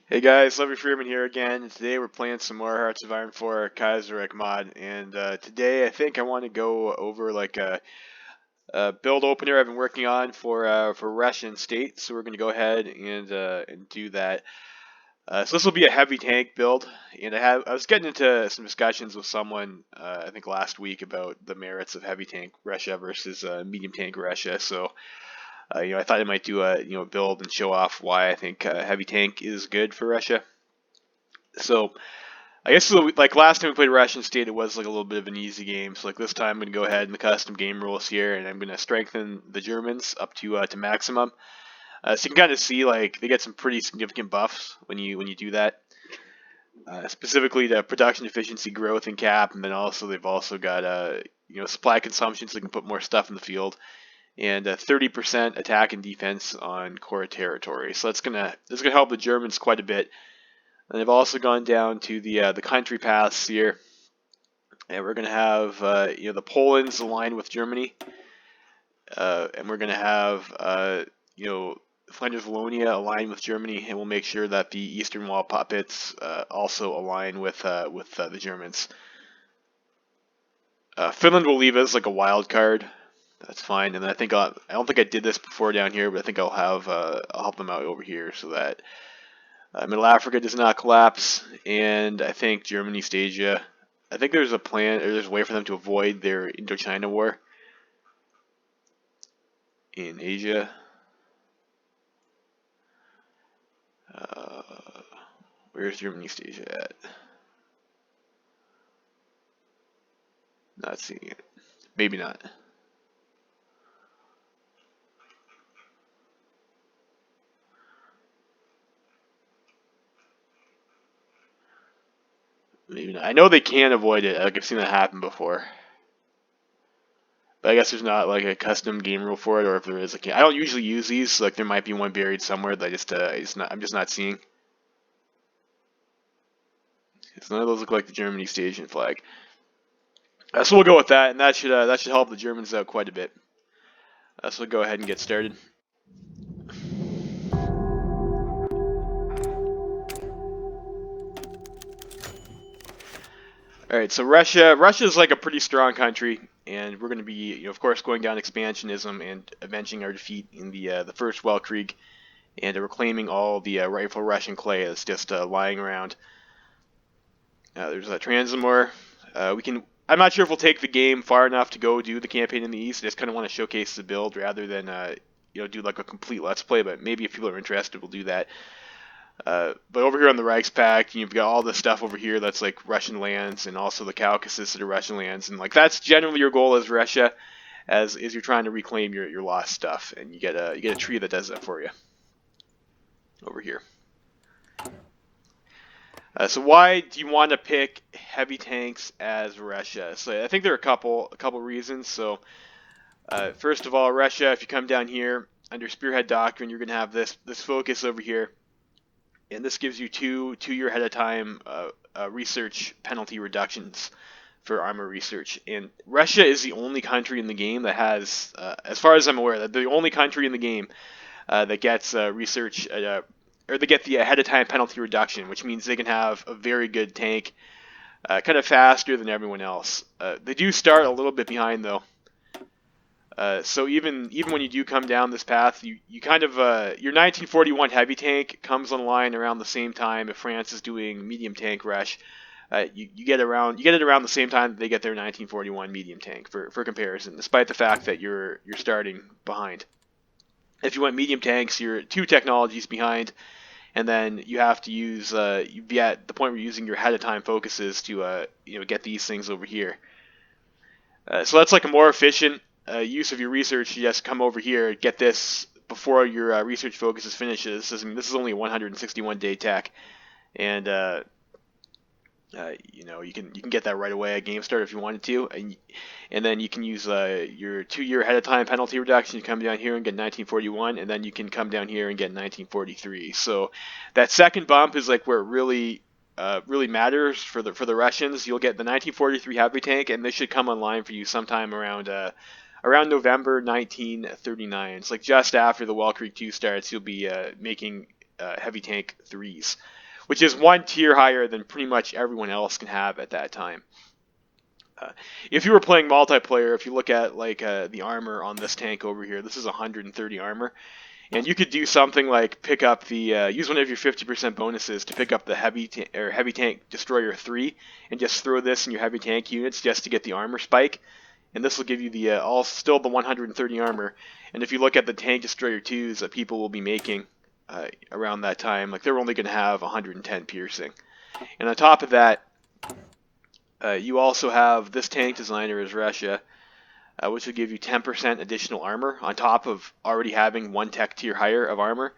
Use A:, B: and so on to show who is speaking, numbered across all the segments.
A: Hey guys, Levy Freeman here again. Today we're playing some more Hearts of Iron 4 Kaiserreich mod, and today I think I want to go over like a build opener I've been working on for Russian state. So we're going to go ahead and do that. So this will be a heavy tank build, and I was getting into some discussions with someone I think last week about the merits of heavy tank Russia versus medium tank Russia. So I thought I might do a build and show off why I think heavy tank is good for Russia. So I guess like last time we played Russian State, it was like a little bit of an easy game. So like this time, I'm gonna go ahead and the custom game rules here, and I'm gonna strengthen the Germans up to maximum. So you can kind of see like they get some pretty significant buffs when you do that. Specifically to production efficiency, growth, and cap, and then also they've also got supply consumption, so they can put more stuff in the field, and 30% attack and defense on core territory. So that's gonna help the Germans quite a bit. And they've also gone down to the country paths here, and we're going to have the Poland's aligned with Germany, and we're going to have Flanders Wallonia aligned with Germany, and we'll make sure that the Eastern Wall puppets also align with the Germans. Finland will leave as like a wild card. That's fine, and I don't think I did this before down here, but I think I'll help them out over here so that Middle Africa does not collapse, and I think Germany, East Asia. I think there's a plan, or there's a way for them to avoid their Indochina war in Asia. Where's Germany, East Asia at? Not seeing it. Maybe not. Maybe not. I know they can avoid it. Like I've seen that happen before. But I guess there's not like a custom game rule for it, or if there is, I don't usually use these. So, like there might be one buried somewhere that I'm just not seeing. None of those look like the Germany East Asian flag. So we'll go with that, and that should help the Germans out quite a bit. So we'll go ahead and get started. All right, so Russia is like a pretty strong country, and we're going to be, of course, going down expansionism and avenging our defeat in the First Weltkrieg, and reclaiming all the rightful Russian clay that's just lying around. There's Transamore. I'm not sure if we'll take the game far enough to go do the campaign in the east. I just kind of want to showcase the build rather than do like a complete let's play. But maybe if people are interested, we'll do that. But over here on the Reichspakt, you've got all this stuff over here that's like Russian lands, and also the Caucasus that are Russian lands, and like that's generally your goal as Russia, as you're trying to reclaim your lost stuff, and you get a tree that does that for you over here. So why do you want to pick heavy tanks as Russia? So I think there are a couple reasons. So first of all, Russia, if you come down here under Spearhead Doctrine, you're going to have this focus over here, and this gives you two-year ahead of time research penalty reductions for armor research. And Russia is the only country in the game that has, as far as I'm aware, that the only country in the game that gets research or they get the ahead of time penalty reduction, which means they can have a very good tank, kind of faster than everyone else. They do start a little bit behind though. So even when you do come down this path, you kind of your 1941 heavy tank comes online around the same time if France is doing medium tank rush. You get it around the same time that they get their 1941 medium tank for comparison, despite the fact that you're starting behind. If you want medium tanks, you're 2 technologies behind, and then you have to use you'd be at the point where you're using your ahead of time focuses to get these things over here. So that's like a more efficient use of your research. You just come over here, get this before your research focuses finishes. This is only a 161 day tech, and you can get that right away at game start if you wanted to, and then you can use your 2-year ahead of time penalty reduction. You come down here and get 1941, and then you can come down here and get 1943. So that second bump is like where it really matters for the Russians. You'll get the 1943 heavy tank, and this should come online for you sometime around November 1939. It's like just after the Weltkrieg 2 starts. You'll be making heavy tank 3s, which is one tier higher than pretty much everyone else can have at that time. If you were playing multiplayer, if you look at like the armor on this tank over here, this is 130 armor, and you could do something like pick up the use one of your 50% bonuses to pick up the heavy tank destroyer 3, and just throw this in your heavy tank units just to get the armor spike, and this will give you the still the 130 armor. And if you look at the tank destroyer 2s that people will be making around that time, like they're only going to have 110 piercing, and on top of that. You also have this tank designer is Russia, which will give you 10% additional armor on top of already having one tech tier higher of armor.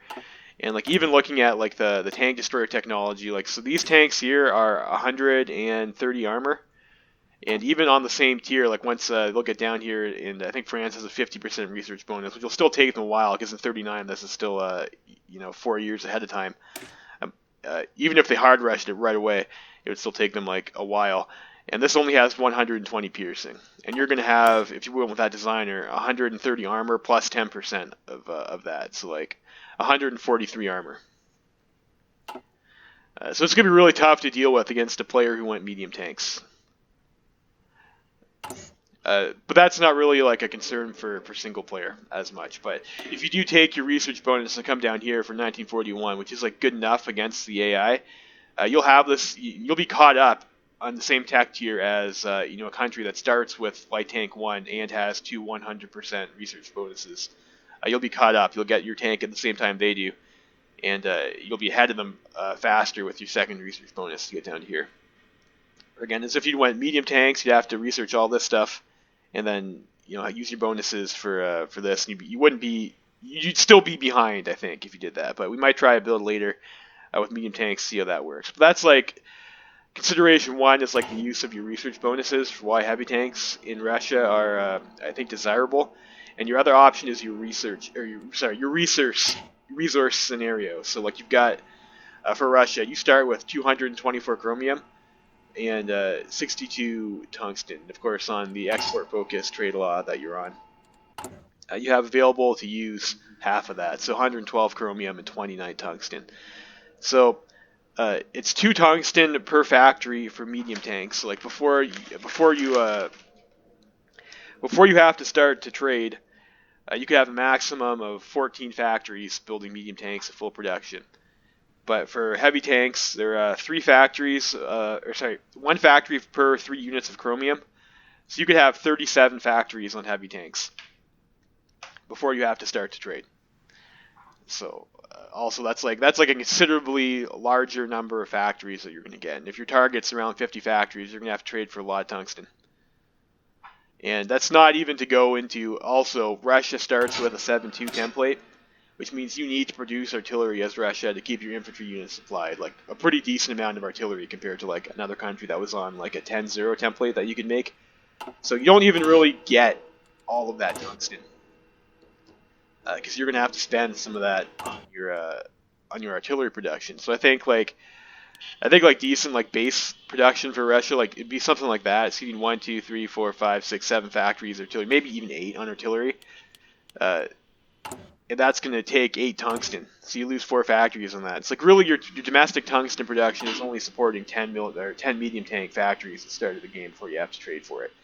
A: And like even looking at like the tank destroyer technology, like so these tanks here are 130 armor, and even on the same tier, like once they'll get down here, and I think France has a 50% research bonus, which will still take them a while because in 39 this is still 4 years ahead of time. Even if they hard rushed it right away, it would still take them like a while. And this only has 120 piercing. And you're going to have, if you went with that designer, 130 armor plus 10% of that. So like 143 armor. So it's going to be really tough to deal with against a player who went medium tanks. But that's not really like a concern for single player as much. But if you do take your research bonus and come down here for 1941, which is like good enough against the AI, you'll have this, you'll be caught up on the same tech tier as a country that starts with light tank 1 and has two 100% research bonuses. You'll be caught up. You'll get your tank at the same time they do, and you'll be ahead of them faster with your second research bonus to get down here. Again, as if you went medium tanks, you'd have to research all this stuff, and then use your bonuses for this. And you'd still be behind, I think, if you did that. But we might try a build later with medium tanks, see how that works. But that's like. Consideration 1 is like the use of your research bonuses for why heavy tanks in Russia are, I think, desirable, and your other option is your research scenario. So like you've got for Russia, you start with 224 chromium and 62 tungsten. Of course, on the export focused trade law that you're on, you have available to use half of that, so 112 chromium and 29 tungsten. So. It's 2 tungsten per factory for medium tanks. So like before you have to start to trade, you could have a maximum of 14 factories building medium tanks at full production. But for heavy tanks, there are 1 factory per 3 units of chromium. So you could have 37 factories on heavy tanks before you have to start to trade. So. Also, that's like a considerably larger number of factories that you're going to get. And if your target's around 50 factories, you're going to have to trade for a lot of tungsten. And that's not even to go into, also, Russia starts with a 7-2 template, which means you need to produce artillery as Russia to keep your infantry units supplied. Like a pretty decent amount of artillery compared to like another country that was on like a 10-0 template that you could make. So you don't even really get all of that tungsten. Because you're going to have to spend some of that on your artillery production. So I think like decent like base production for Russia, like it'd be something like that, seeding 1, 2, 3, 4, 5, 6, 7 factories artillery, maybe even 8 on artillery. And that's going to take 8 tungsten. So you lose 4 factories on that. It's like really your domestic tungsten production is only supporting 10 medium tank factories at the start of the game before you have to trade for it.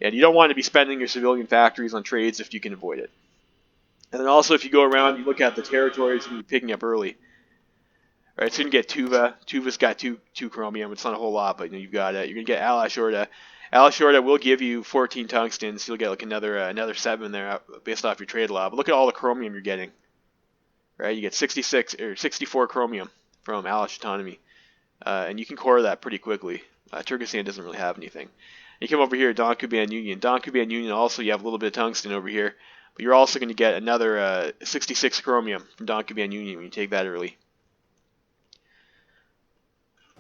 A: And you don't want to be spending your civilian factories on trades if you can avoid it. And then also, if you go around, you look at the territories you're picking up early. Right, so you can get Tuva. Tuva's got two chromium. It's not a whole lot, but you've got it. You're gonna get Alashorda. Alashorda will give you 14 tungsten, so you'll get like another 7 there based off your trade law. But look at all the chromium you're getting. Right, you get 64 chromium from Alash Autonomy, and you can core that pretty quickly. Turkestan doesn't really have anything. You come over here, Donkuban Union. Donkuban Union also you have a little bit of tungsten over here. But you're also going to get another 66 chromium from Donkuban Union when you take that early.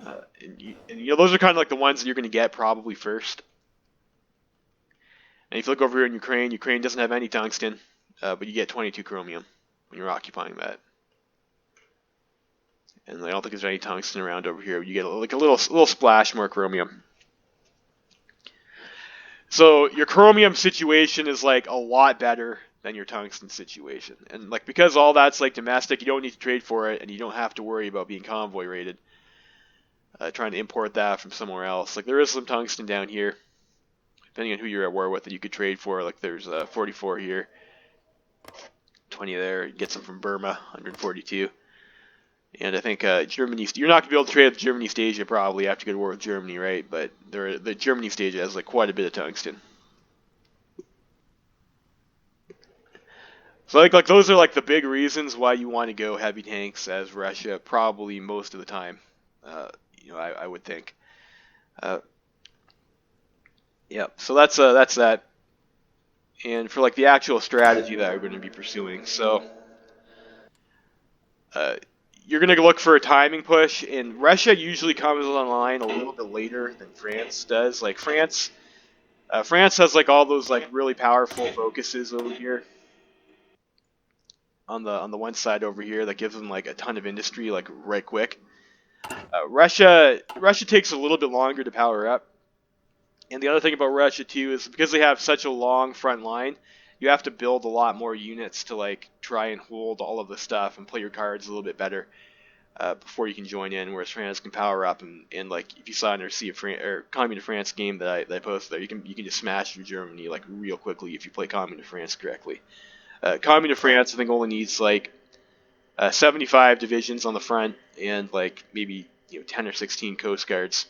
A: And those are kind of like the ones that you're going to get probably first. And if you look over here in Ukraine doesn't have any tungsten, but you get 22 chromium when you're occupying that. And I don't think there's any tungsten around over here. You get like a little splash more chromium. So your chromium situation is like a lot better than your tungsten situation. And like because all that's like domestic, you don't need to trade for it, and you don't have to worry about being convoy rated. Trying to import that from somewhere else. Like there is some tungsten down here, depending on who you're at war with, that you could trade for. Like there's 44 here, 20 there. You get some from Burma, 142. And I think Germany, you're not going to be able to trade with Germany East Asia probably after you go to war with Germany, right? But the Germany East Asia has like quite a bit of tungsten. So like those are like the big reasons why you want to go heavy tanks as Russia probably most of the time. I would think. Yeah. So that's that. And for like the actual strategy that we're going to be pursuing, so you're going to look for a timing push, and Russia usually comes online a little bit later than France does. Like France has like all those like really powerful focuses over here on the one side over here that gives them like a ton of industry like right quick. Russia takes a little bit longer to power up, and the other thing about Russia too is because they have such a long front line, you have to build a lot more units to like try and hold all of the stuff and play your cards a little bit better before you can join in. Whereas France can power up and like if you saw in our Sea of France or Commune de France game that I posted there, you can just smash through Germany like real quickly if you play Commune de France correctly. Commune de France I think only needs like 75 divisions on the front and like maybe 10 or 16 coast guards.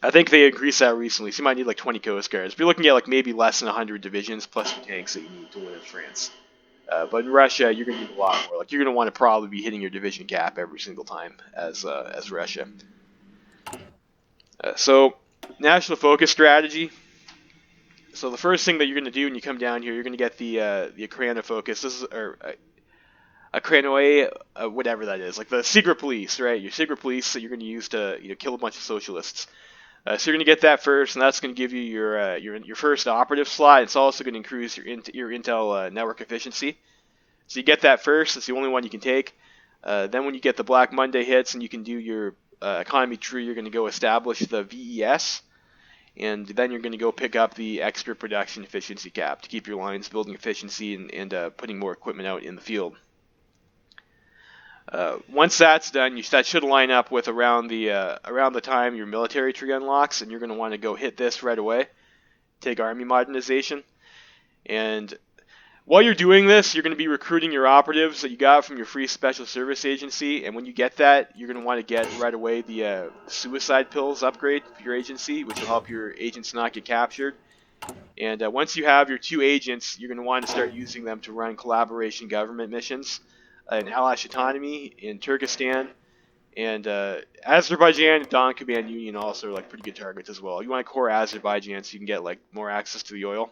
A: I think they increased that recently, so you might need like 20 coast guards. But you're looking at like maybe less than 100 divisions plus the tanks that you need to win in France. But in Russia, you're going to need a lot more. Like you're going to want to probably be hitting your division cap every single time as Russia. So national focus strategy. So the first thing that you're going to do when you come down here, you're going to get the Ukraine focus. This is Ukraine, whatever that is, like the secret police, right? Your secret police that you're going to use to kill a bunch of socialists. So you're going to get that first, and that's going to give you your first operative slot. It's also going to increase your intel network efficiency. So you get that first. It's the only one you can take. Then when you get the Black Monday hits and you can do your economy tree, you're going to go establish the VES, and then you're going to go pick up the extra production efficiency cap to keep your lines building efficiency and putting more equipment out in the field. Once that's done, that should line up with around the time your military tree unlocks, and you're going to want to go hit this right away. Take army modernization, and while you're doing this, you're going to be recruiting your operatives that you got from your free special service agency, and when you get that, you're going to want to get right away the suicide pills upgrade for your agency, which will help your agents not get captured. And once you have your 2 agents, you're going to want to start using them to run collaboration government missions in Alash Autonomy, in Turkestan, and Azerbaijan and Don Command Union also are like pretty good targets as well. You want to core Azerbaijan so you can get like more access to the oil.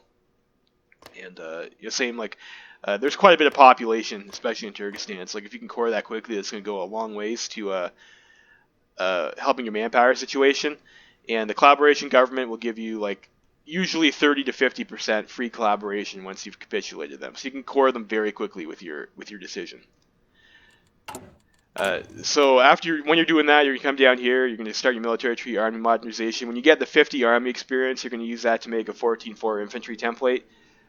A: And same like there's quite a bit of population, especially in Turkestan. So like if you can core that quickly, it's going to go a long ways to helping your manpower situation. And the collaboration government will give you like usually 30 to 50% free collaboration once you've capitulated them. So you can core them very quickly with your decision. So when you're doing that, you're going to come down here, you're going to start your military tree army modernization. When you get the 50 army experience, you're going to use that to make a 14-4 infantry template,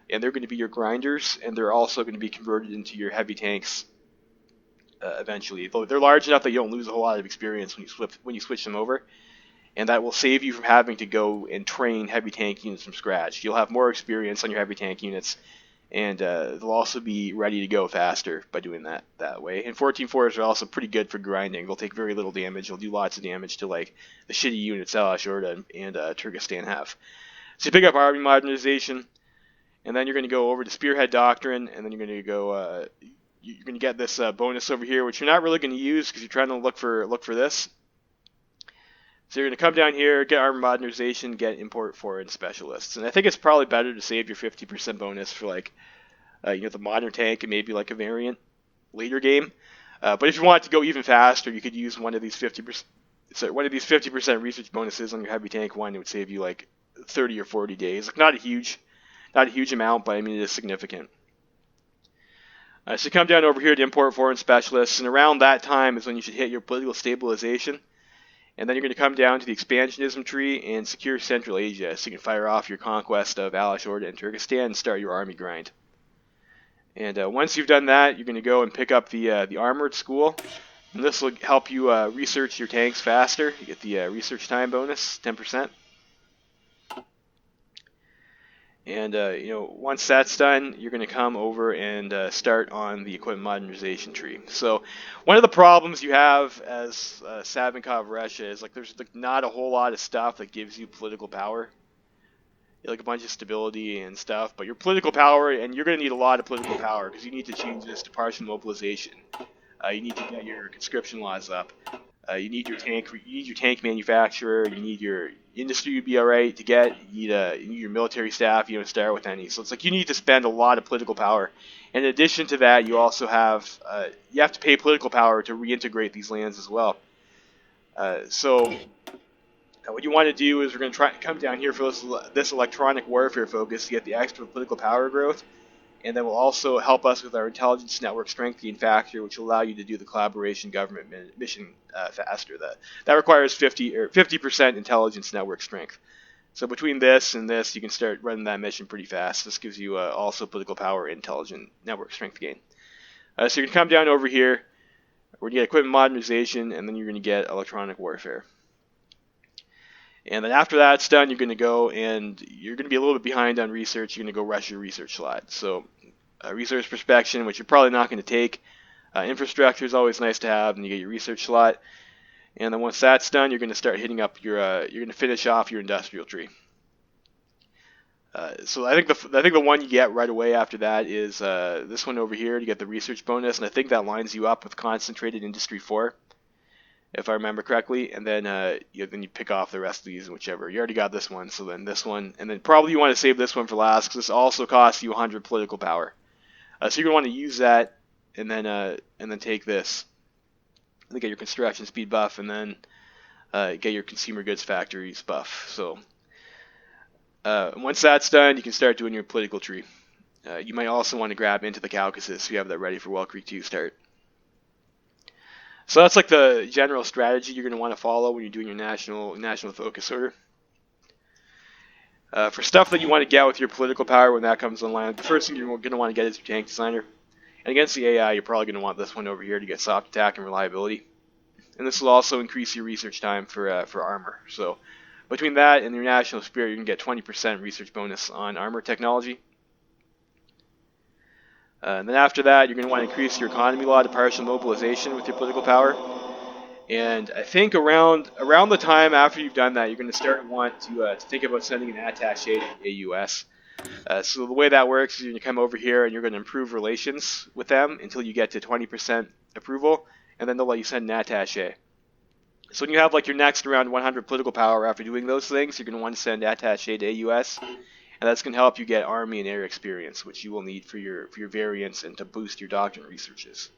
A: and they're going to be your grinders, and they're also going to be converted into your heavy tanks eventually. They're large enough that you don't lose a whole lot of experience when you switch them over, and that will save you from having to go and train heavy tank units from scratch. You'll have more experience on your heavy tank units, and they'll also be ready to go faster by doing that way. And 14-4s are also pretty good for grinding. They'll take very little damage. They'll do lots of damage to like the shitty units Alash Orda and Turkestan have. So you pick up army modernization, and then you're going to go over to Spearhead Doctrine, and then you're going to go. You're going to get this bonus over here, which you're not really going to use because you're trying to look for this. So you're going to come down here, get armor modernization, get import foreign specialists. And I think it's probably better to save your 50% bonus for like, the modern tank and maybe like a variant later game. But if you want to go even faster, you could use one of these 50% research bonuses on your heavy tank one. It would save you like 30 or 40 days. Like not a huge amount, but I mean it is significant. So you come down over here to import foreign specialists, and around that time is when you should hit your political stabilization. And then you're going to come down to the expansionism tree and secure Central Asia, so you can fire off your conquest of Alashorda and Turkestan and start your army grind. And once you've done that, you're going to go and pick up the armored school, and this will help you research your tanks faster. You get the research time bonus, 10%. And once that's done, you're going to come over and start on the equipment modernization tree. So one of the problems you have as Savinkov Russia is there's not a whole lot of stuff that gives you political power. A bunch of stability and stuff, but your political power, and you're going to need a lot of political power because you need to change this to partial mobilization. You need to get your conscription laws up. You need your tank manufacturer. You need your industry to be all right to get. You need your military staff. You don't start with any. So it's you need to spend a lot of political power. And in addition to that, you also have to pay political power to reintegrate these lands as well. So what you want to do is we're going to try and come down here for this electronic warfare focus to get the extra political power growth. And that will also help us with our intelligence network strengthening factor, which will allow you to do the collaboration government mission faster. That requires 50% intelligence network strength. So between this and this, you can start running that mission pretty fast. This gives you also political power, intelligent network strength gain. So you can come down over here. We're going to get equipment modernization, and then you're going to get electronic warfare. And then after that's done, you're going to go and you're going to be a little bit behind on research. You're going to go rush your research slot. So research prospection, which you're probably not going to take. Infrastructure is always nice to have, and you get your research slot. And then once that's done, you're going to start hitting up your. You're going to finish off your industrial tree. So I think the one you get right away after that is this one over here to get the research bonus, and I think that lines you up with concentrated industry 4. If I remember correctly, and then then you pick off the rest of these, whichever. You already got this one, so then this one, and then probably you want to save this one for last because this also costs you 100 political power. So you're gonna want to use that, and then take this, and then get your construction speed buff, and then get your consumer goods factories buff. So once that's done, you can start doing your political tree. You might also want to grab into the Caucasus so you have that ready for Well Creek 2 start. So that's the general strategy you're going to want to follow when you're doing your national focus order. For stuff that you want to get with your political power when that comes online, the first thing you're going to want to get is your tank designer. And against the AI, you're probably going to want this one over here to get soft attack and reliability. And this will also increase your research time for armor. So between that and your national spirit, you can get 20% research bonus on armor technology. And then after that, you're going to want to increase your economy law to partial mobilization with your political power. And I think around the time after you've done that, you're going to start to want to think about sending an attaché to the AUS. So the way that works is you're going to come over here and you're going to improve relations with them until you get to 20% approval, and then they'll let you send an attaché. So when you have your next around 100 political power after doing those things, you're going to want to send attaché to AUS. And that's going to help you get army and air experience, which you will need for your variants and to boost your doctrine researches.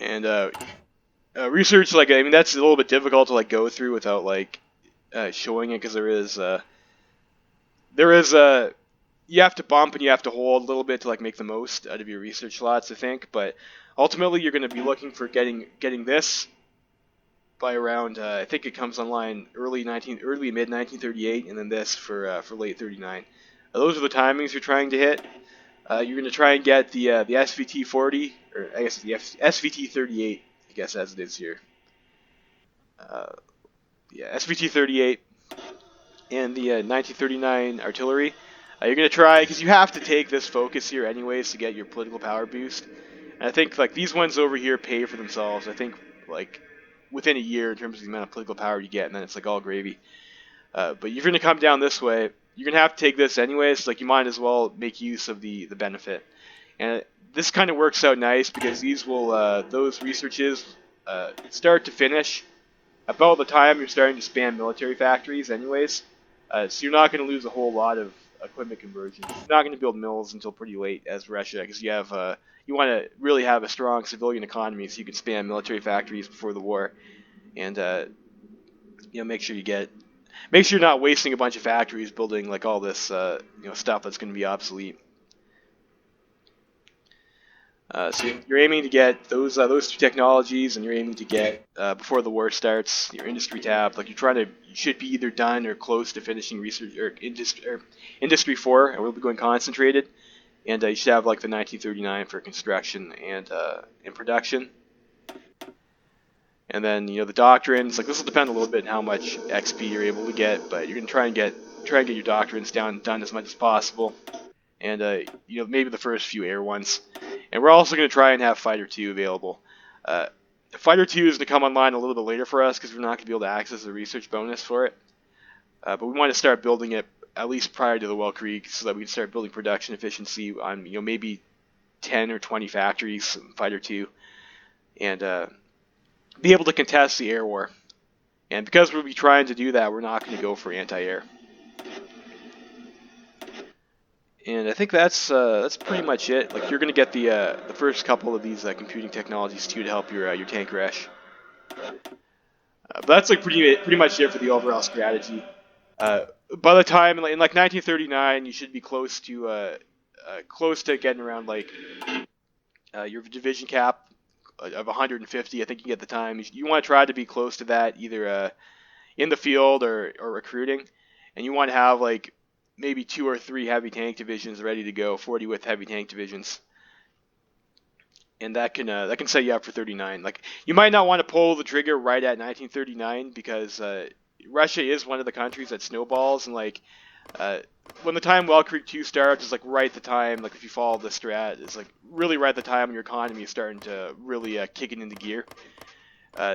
A: And research, that's a little bit difficult to go through without showing it, because you have to bump and you have to hold a little bit to make the most out of your research slots, I think. But ultimately, you're going to be looking for getting this by around, I think it comes online early mid 1938, and then this for late 39. Those are the timings you're trying to hit. You're going to try and get the SVT 40, or I guess the SVT 38, I guess as it is here. SVT 38 and the 1939 artillery. You're going to try, because you have to take this focus here anyways to get your political power boost. And I think these ones over here pay for themselves. I think within a year in terms of the amount of political power you get, and then it's all gravy. But if you're going to come down this way, you're going to have to take this anyways. You might as well make use of the benefit. And this kind of works out nice because these will those researches start to finish about the time you're starting to spam military factories anyways. So you're not going to lose a whole lot of equipment conversion. You're not going to build mills until pretty late as Russia, because you have you want to really have a strong civilian economy so you can spam military factories before the war, and make sure you're not wasting a bunch of factories building all this stuff that's going to be obsolete. So you're aiming to get those two technologies, and you're aiming to get before the war starts your industry tab. Like you should be either done or close to finishing research or industry 4, and we'll be going concentrated. And you should have like the 1939 for construction and in production. And then the doctrines, like this will depend a little bit on how much XP you're able to get, but you're gonna try and get your doctrines done as much as possible, and maybe the first few air ones. And we're also gonna try and have Fighter 2 available. Uh, Fighter 2 is gonna come online a little bit later for us because we're not gonna be able to access the research bonus for it. But we want to start building it at least prior to the Well Creek so that we can start building production efficiency on maybe 10 or 20 factories in Fighter 2, and be able to contest the air war. And because we'll be trying to do that, we're not going to go for anti-air. And I think that's pretty much it. Like you're going to get the first couple of these computing technologies too to help your tank rush. But that's like pretty much it for the overall strategy. By the time in like 1939, you should be close to getting around like your division cap of 150. I think you get the time. You want to try to be close to that either in the field or recruiting, and you want to have like maybe 2 or 3 heavy tank divisions ready to go, 40 with heavy tank divisions, and that can set you up for 39. Like you might not want to pull the trigger right at 1939 because Russia is one of the countries that snowballs, and like when the time Well Creek 2 starts is like right at the time, like if you follow the strat, it's like really right at the time when your economy is starting to really kick it into gear.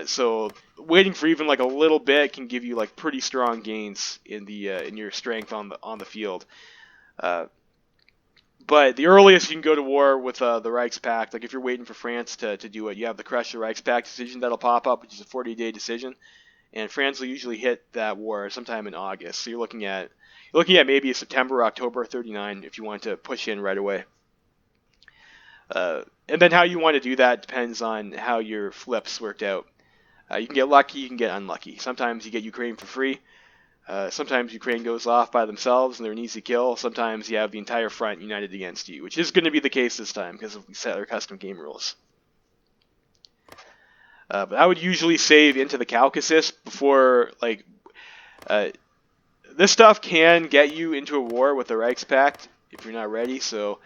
A: So waiting for even like a little bit can give you like pretty strong gains in your strength on the field. But the earliest you can go to war with the Reichspakt, like if you're waiting for France to do it, you have the Crush the Reichspakt decision that'll pop up, which is a 40-day decision, and France will usually hit that war sometime in August. So you're looking at maybe a September or October 39 if you want to push in right away. And then how you want to do that depends on how your flips worked out. You can get lucky, you can get unlucky. Sometimes you get Ukraine for free. Sometimes Ukraine goes off by themselves and they're an easy kill. Sometimes you have the entire front united against you, which is going to be the case this time because we set our custom game rules. But I would usually save into the Caucasus before, like, this stuff can get you into a war with the Reichspakt if you're not ready. So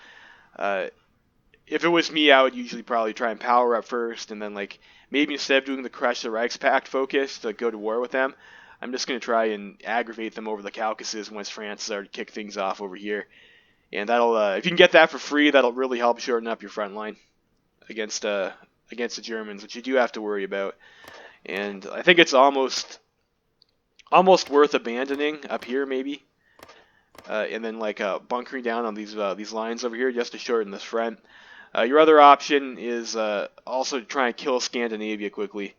A: if it was me, I would usually probably try and power up first, and then like maybe instead of doing the Crush the Reichspakt focus to go to war with them, I'm just going to try and aggravate them over the Caucasus once France started to kick things off over here. And that'll, if you can get that for free, that'll really help shorten up your front line against the Germans, which you do have to worry about. And I think it's almost worth abandoning up here maybe, and then like bunkering down on these lines over here just to shorten this front. Your other option is also to try and kill Scandinavia quickly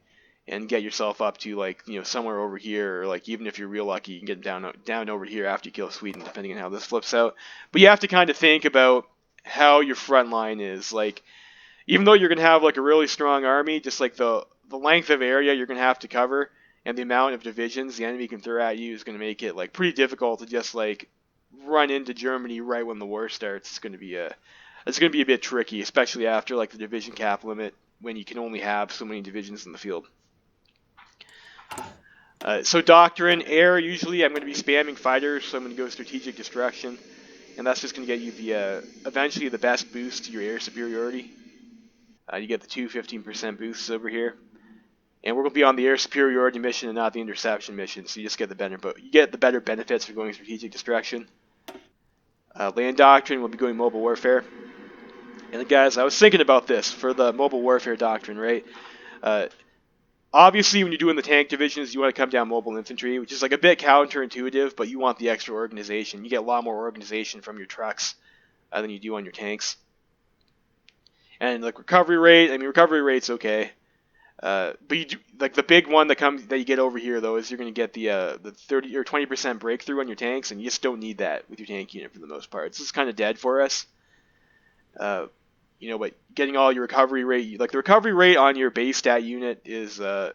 A: and get yourself up to like somewhere over here, or like even if you're real lucky, you can get down over here after you kill Sweden, depending on how this flips out. But you have to kind of think about how your front line is. Like even though you're gonna have like a really strong army, just like the length of area you're gonna have to cover and the amount of divisions the enemy can throw at you is gonna make it like pretty difficult to just like run into Germany right when the war starts. It's gonna be a bit tricky, especially after like the division cap limit when you can only have so many divisions in the field. So doctrine, air, usually I'm going to be spamming fighters, so I'm going to go strategic destruction, and that's just going to get you eventually the best boost to your air superiority. You get the two 15% boosts over here, and we're going to be on the air superiority mission and not the interception mission, so you just get the better benefits for going strategic destruction. Land doctrine, we'll be going mobile warfare. And guys, I was thinking about this for the mobile warfare doctrine, right? Obviously, when you're doing the tank divisions, you want to come down mobile infantry, which is like a bit counterintuitive, but you want the extra organization. You get a lot more organization from your trucks than you do on your tanks. And like recovery rate's okay. But you do, like the big one that you get over here though is you're going to get the 30 or 20% breakthrough on your tanks, and you just don't need that with your tank unit for the most part. This is kind of dead for us. But getting all your recovery rate, like the recovery rate on your base stat unit is, and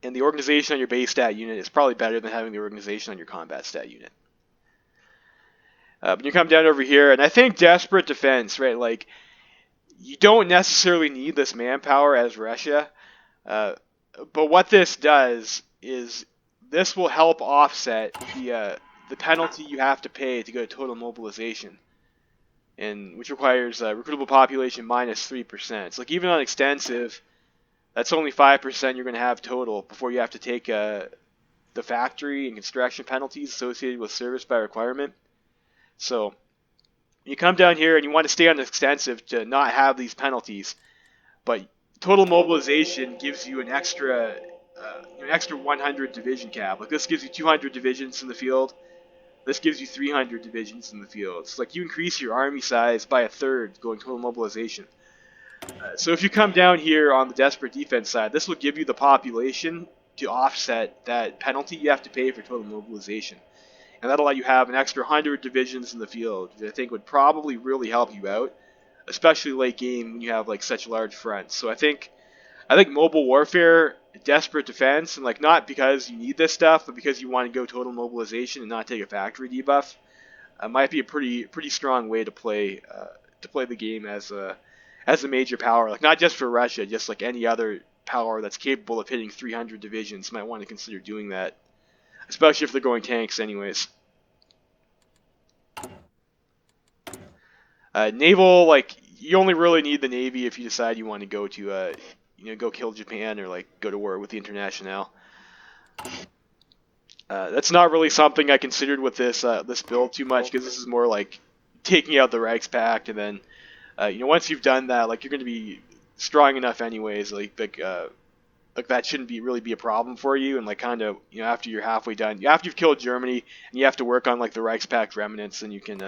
A: the organization on your base stat unit is probably better than having the organization on your combat stat unit. But you come down over here, and I think desperate defense, right? Like you don't necessarily need this manpower as Russia, but what this does is this will help offset the penalty you have to pay to go to total mobilization, and which requires recruitable population minus 3%. So like even on extensive, that's only 5% you're going to have total before you have to take the factory and construction penalties associated with service by requirement. So you come down here and you want to stay on extensive to not have these penalties, but total mobilization gives you an extra 100 division cap. Like this gives you 200 divisions in the field. This gives you 300 divisions in the field. It's like you increase your army size by a third going total mobilization. So if you come down here on the desperate defense side, this will give you the population to offset that penalty you have to pay for total mobilization. And that'll let you have an extra 100 divisions in the field, which I think would probably really help you out, especially late game when you have like such large fronts. So I think mobile warfare, desperate defense, and like not because you need this stuff, but because you want to go total mobilization and not take a factory debuff, might be a pretty strong way to play the game as a major power. Like not just for Russia, just like any other power that's capable of hitting 300 divisions might want to consider doing that, especially if they're going tanks anyways. Naval, like you only really need the Navy if you decide you want to go to go kill Japan or like go to war with the International. That's not really something I considered with this build too much, because this is more like taking out the Reichspakt, and then once you've done that, like you're going to be strong enough anyways, like that shouldn't really be a problem for you. And like kind of after you're halfway done, after you've killed Germany and you have to work on like the Reichspakt remnants, then you can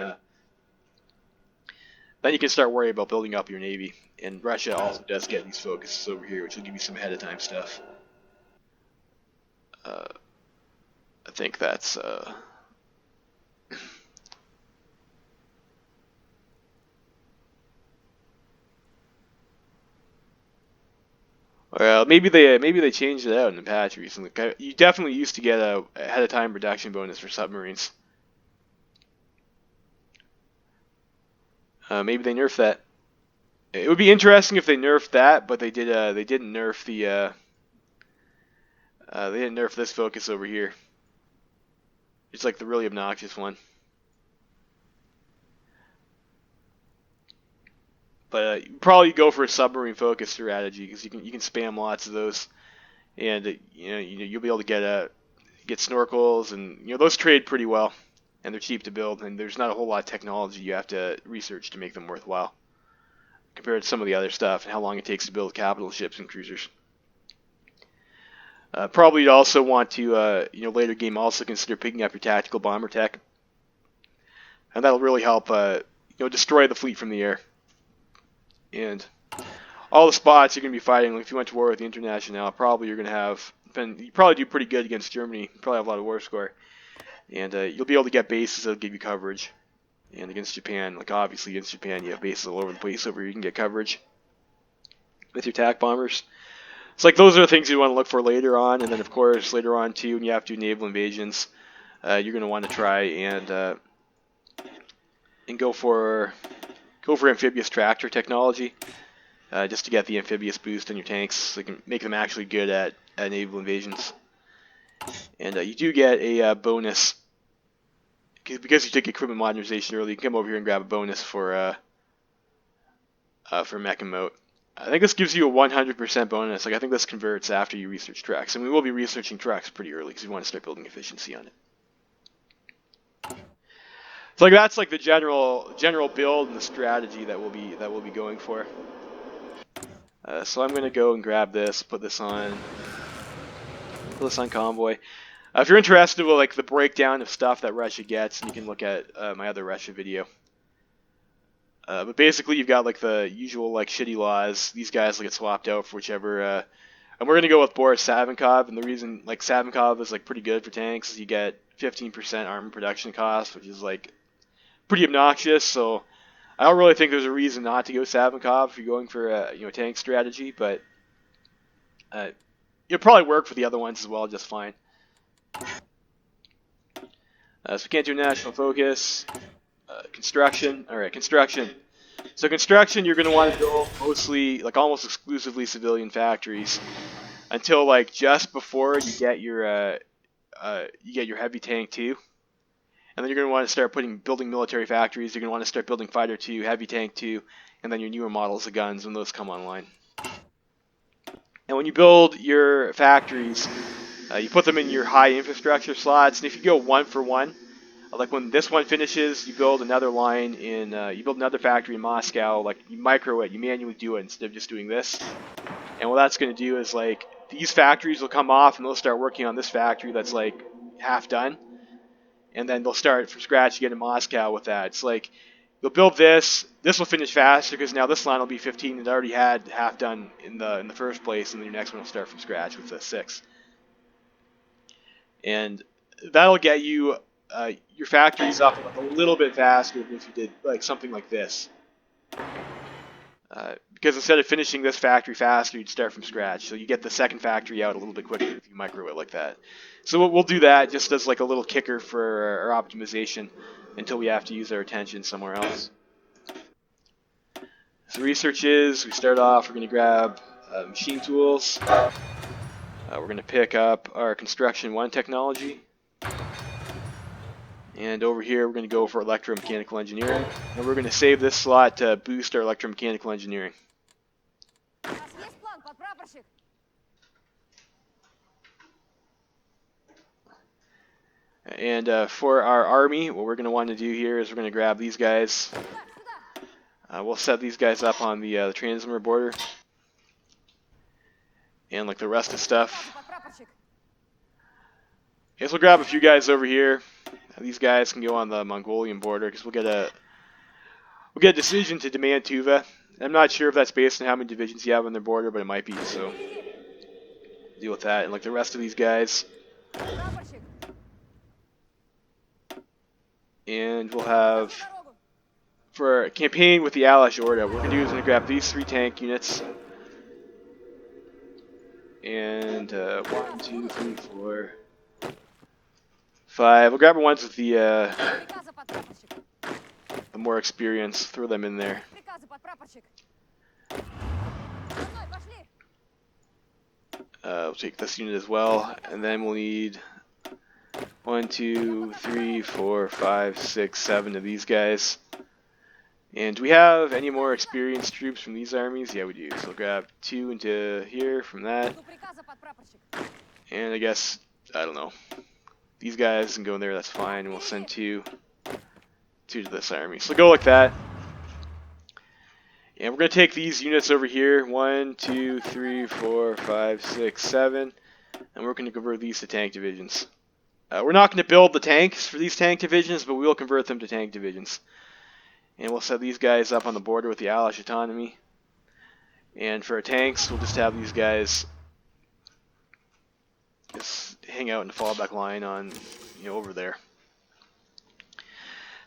A: start worrying about building up your navy. And Russia also does get these focuses over here, which will give you some ahead of time stuff. I think that's well, maybe they changed it out in the patch recently. You definitely used to get a ahead of time reduction bonus for submarines. Maybe they nerfed that. It would be interesting if they nerfed that, but they did. They didn't nerf they didn't nerf this focus over here. It's like the really obnoxious one. But probably go for a submarine focus strategy, because you can spam lots of those, and you'll be able to get snorkels, and those trade pretty well, and they're cheap to build, and there's not a whole lot of technology you have to research to make them worthwhile compared to some of the other stuff and how long it takes to build capital ships and cruisers. Probably you'd also want to later game also consider picking up your tactical bomber tech, and that'll really help destroy the fleet from the air. And all the spots you're going to be fighting, like if you went to war with the International, probably you're going to have, you probably do pretty good against Germany. You probably have a lot of war score. And you'll be able to get bases that'll give you coverage. And against Japan, like obviously against Japan, you have bases all over the place over here you can get coverage with your attack bombers. It's like those are the things you want to look for later on. And then of course later on too, when you have to do naval invasions, you're going to want to try and go for amphibious tractor technology, just to get the amphibious boost on your tanks, so you can make them actually good at naval invasions. And you do get a bonus, because you took equipment modernization early. You can come over here and grab a bonus for mech and moat. I think this gives you a 100% bonus. Like I think this converts after you research trucks, and we will be researching trucks pretty early because we want to start building efficiency on it. So like that's like the general build and the strategy that we'll be going for. So I'm gonna go and grab this, put this on convoy. If you're interested with like the breakdown of stuff that Russia gets, you can look at my other Russia video. But basically, you've got like the usual like shitty laws. These guys will get swapped out for whichever. And we're gonna go with Boris Savinkov, and the reason like Savinkov is like pretty good for tanks is you get 15% armor production cost, which is like pretty obnoxious. So I don't really think there's a reason not to go Savinkov if you're going for a tank strategy, but it'll probably work for the other ones as well, just fine. So we can't do national focus. Construction. All right, construction. So construction, you're going to want to build mostly, like almost exclusively civilian factories until like just before you get your heavy tank 2. And then you're going to want to start building military factories. You're going to want to start building fighter 2, heavy tank 2, and then your newer models of guns when those come online. And when you build your factories, you put them in your high infrastructure slots. And if you go one for one, like when this one finishes, you build another line you build another factory in Moscow. Like you micro it, you manually do it instead of just doing this. And what that's going to do is like these factories will come off and they'll start working on this factory that's like half done. And then they'll start from scratch again in Moscow with that. It's like they'll build this. This will finish faster because now this line will be 15 and already had half done in the first place, and then your next one will start from scratch with the 6. And that'll get you your factories up like a little bit faster than if you did like something like this. Because instead of finishing this factory faster, you'd start from scratch. So you get the second factory out a little bit quicker if you micro it like that. So we'll do that just as like a little kicker for our optimization until we have to use our attention somewhere else. So research is, we start off, we're going to grab machine tools. We're going to pick up our construction 1 technology. And over here, we're going to go for electromechanical engineering. And we're going to save this slot to boost our electromechanical engineering. And for our army, what we're going to want to do here is we're going to grab these guys. We'll set these guys up on the transmitter border. And like the rest of stuff. Okay, so we'll grab a few guys over here. These guys can go on the Mongolian border because we'll get a decision to demand Tuva. I'm not sure if that's based on how many divisions you have on their border, but it might be, so deal with that. And like the rest of these guys. And we'll have, for a campaign with the Alash Orda, what we're going to do is we're going to grab these 3 tank units. And 1, 2, 3, 4, 5. We'll grab the ones with the more experience. Throw them in there. We'll take this unit as well, and then we'll need 1, 2, 3, 4, 5, 6, 7 of these guys. And do we have any more experienced troops from these armies? Yeah, we do. So we'll grab 2 into here from that. And I guess, I don't know, these guys can go in there, that's fine. And we'll send 2 to this army. So go like that. And we're going to take these units over here, 1, 2, 3, 4, 5, 6, 7, and we're going to convert these to tank divisions. We're not going to build the tanks for these tank divisions, but we will convert them to tank divisions. And we'll set these guys up on the border with the Alash autonomy. And for our tanks, we'll just have these guys just hang out in the fallback line on, over there.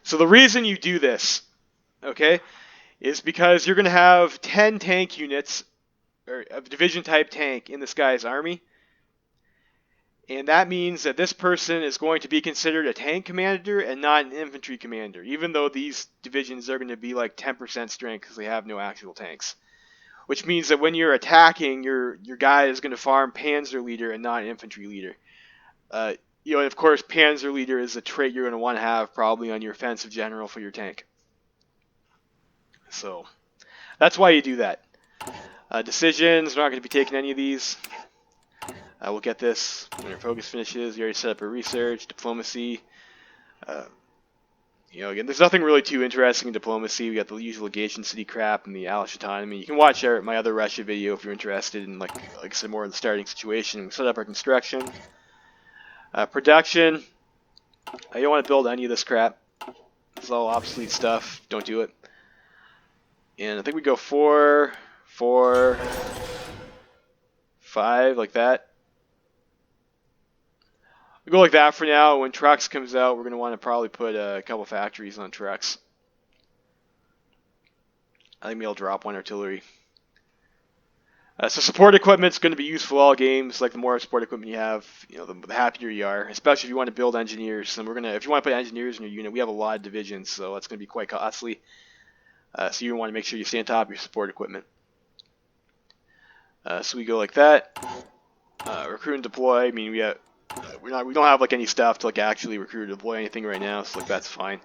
A: So the reason you do this, okay, is because you're going to have 10 tank units, or a division type tank in this guy's army. And that means that this person is going to be considered a tank commander and not an infantry commander, even though these divisions are going to be like 10% strength because they have no actual tanks. Which means that when you're attacking, your guy is going to farm Panzer leader and not infantry leader. And of course, Panzer leader is a trait you're going to want to have probably on your offensive general for your tank. So that's why you do that. Decisions, we're not going to be taking any of these. We'll get this when our focus finishes. You already set up a research, diplomacy. Again, there's nothing really too interesting in diplomacy. We got the usual legation city crap and the Alash autonomy. You can watch my other Russia video if you're interested in, like I said, more in the starting situation. We set up our construction. Production. You don't want to build any of this crap. It's all obsolete stuff. Don't do it. And I think we go 4, 4, 5, like that. We go like that for now. When trucks comes out, we're going to want to probably put a couple factories on trucks. I think maybe I'll drop 1 artillery. So support equipment is going to be useful all games. Like the more support equipment you have, the happier you are. Especially if you want to build engineers. And if you want to put engineers in your unit, we have a lot of divisions, so that's going to be quite costly. So you want to make sure you stay on top of your support equipment. So we go like that. Recruit and deploy. I mean, we don't have like any stuff to like actually recruit or deploy anything right now, so like that's fine.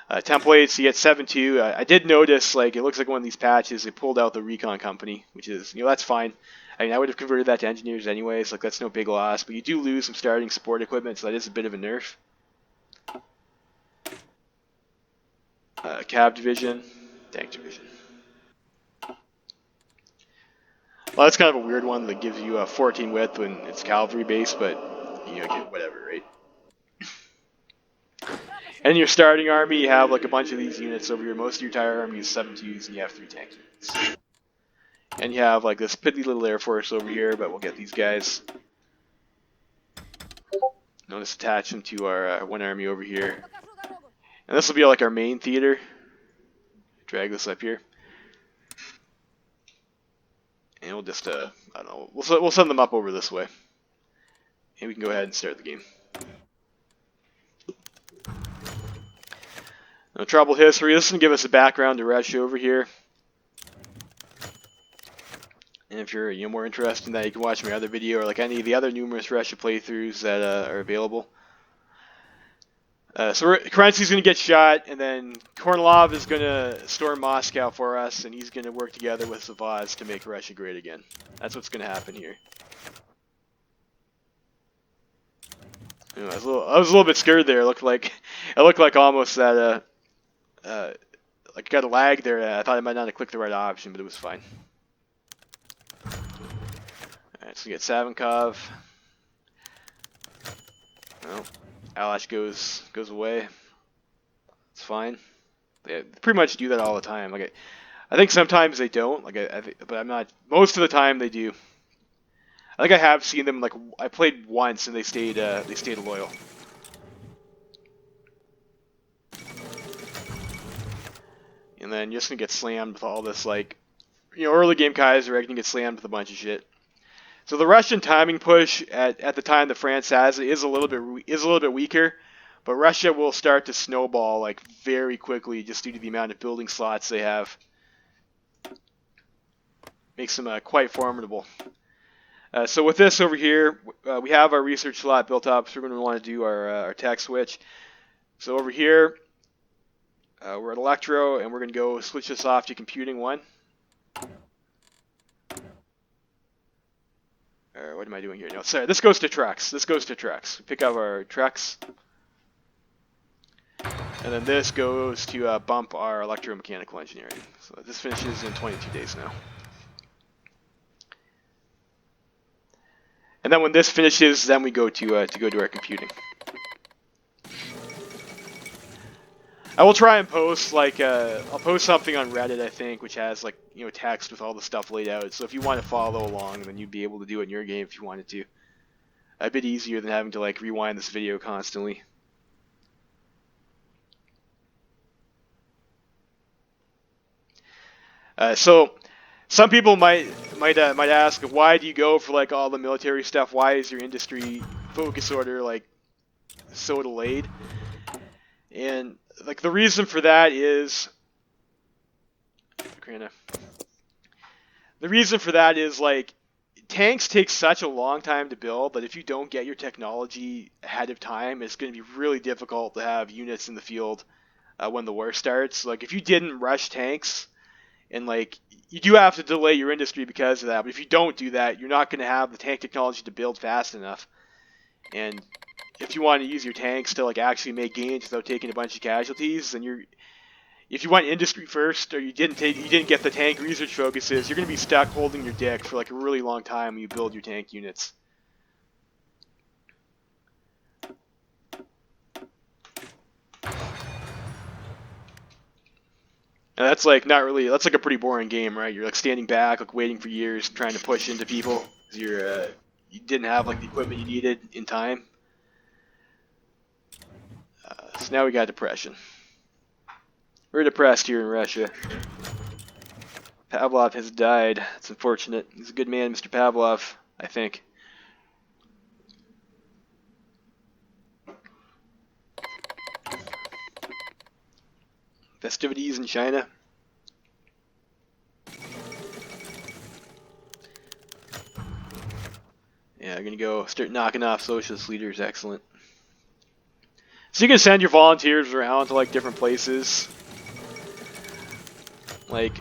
A: Templates, you get 7.2. I did notice, like, it looks like one of these patches, they pulled out the recon company, which is, that's fine. I mean, I would have converted that to engineers anyways, like, that's no big loss, but you do lose some starting support equipment, so that is a bit of a nerf. Cav division, tank division. Well, that's kind of a weird one that gives you a 14 width when it's cavalry base, but, whatever, right? And in your starting army, you have like a bunch of these units over here. Most of your entire army is 7.2s, and you have 3 tank units. And you have like this piddly little air force over here, but we'll get these guys. Notice attach them to our one army over here. And this will be like our main theater. Drag this up here. And we'll just, I don't know, we'll send them up over this way. And we can go ahead and start the game. No trouble history. This is going to give us a background to Russia over here. And if you're more interested in that, you can watch my other video or like any of the other numerous Russia playthroughs that are available. So Kerensky's going to get shot, and then Kornilov is going to storm Moscow for us, and he's going to work together with Savaz to make Russia great again. That's what's going to happen here. I was a little bit scared there. It looked like almost that like got a lag there. I thought I might not have clicked the right option, but it was fine. Alright, so we get Savinkov. Well, Alash goes away. It's fine. They pretty much do that all the time. Like I think sometimes they don't. Like but I'm not. Most of the time they do. I think I have seen them. Like I played once and they stayed loyal. And then you're just gonna get slammed with all this like, early game Kaiserreich gonna get slammed with a bunch of shit. So the Russian timing push at the time that France has it is a little bit weaker, but Russia will start to snowball like very quickly just due to the amount of building slots they have. Makes them quite formidable. So with this over here, we have our research slot built up, so we're going to want to do our tech switch. So over here, we're at Electro, and we're going to go switch this off to Computing 1. What am I doing here? No, sorry, this goes to Trex. We pick up our Trex. And then this goes to bump our electromechanical engineering. So this finishes in 22 days now. And then when this finishes, then we go to our computing. I will try and post like I'll post something on Reddit, I think, which has like text with all the stuff laid out. So if you want to follow along, then you'd be able to do it in your game if you wanted to. A bit easier than having to like rewind this video constantly. So some people might ask, why do you go for like all the military stuff? Why is your industry focus order like so delayed? And like the reason for that is like tanks take such a long time to build that if you don't get your technology ahead of time, it's going to be really difficult to have units in the field when the war starts. Like if you didn't rush tanks, and like you do have to delay your industry because of that, but if you don't do that, you're not going to have the tank technology to build fast enough. And if you want to use your tanks to like actually make gains without taking a bunch of casualties, then if you want industry first, or you didn't get the tank research focuses, you're going to be stuck holding your dick for like a really long time when you build your tank units. And that's like that's like a pretty boring game, right? You're like standing back, like waiting for years, trying to push into people because you didn't have like the equipment you needed in time. So now we got depression. We're depressed here in Russia. Pavlov has died. It's unfortunate. He's a good man, Mr. Pavlov, I think. Festivities in China. Yeah, I'm gonna go start knocking off socialist leaders. Excellent. So you can send your volunteers around to like different places. Like,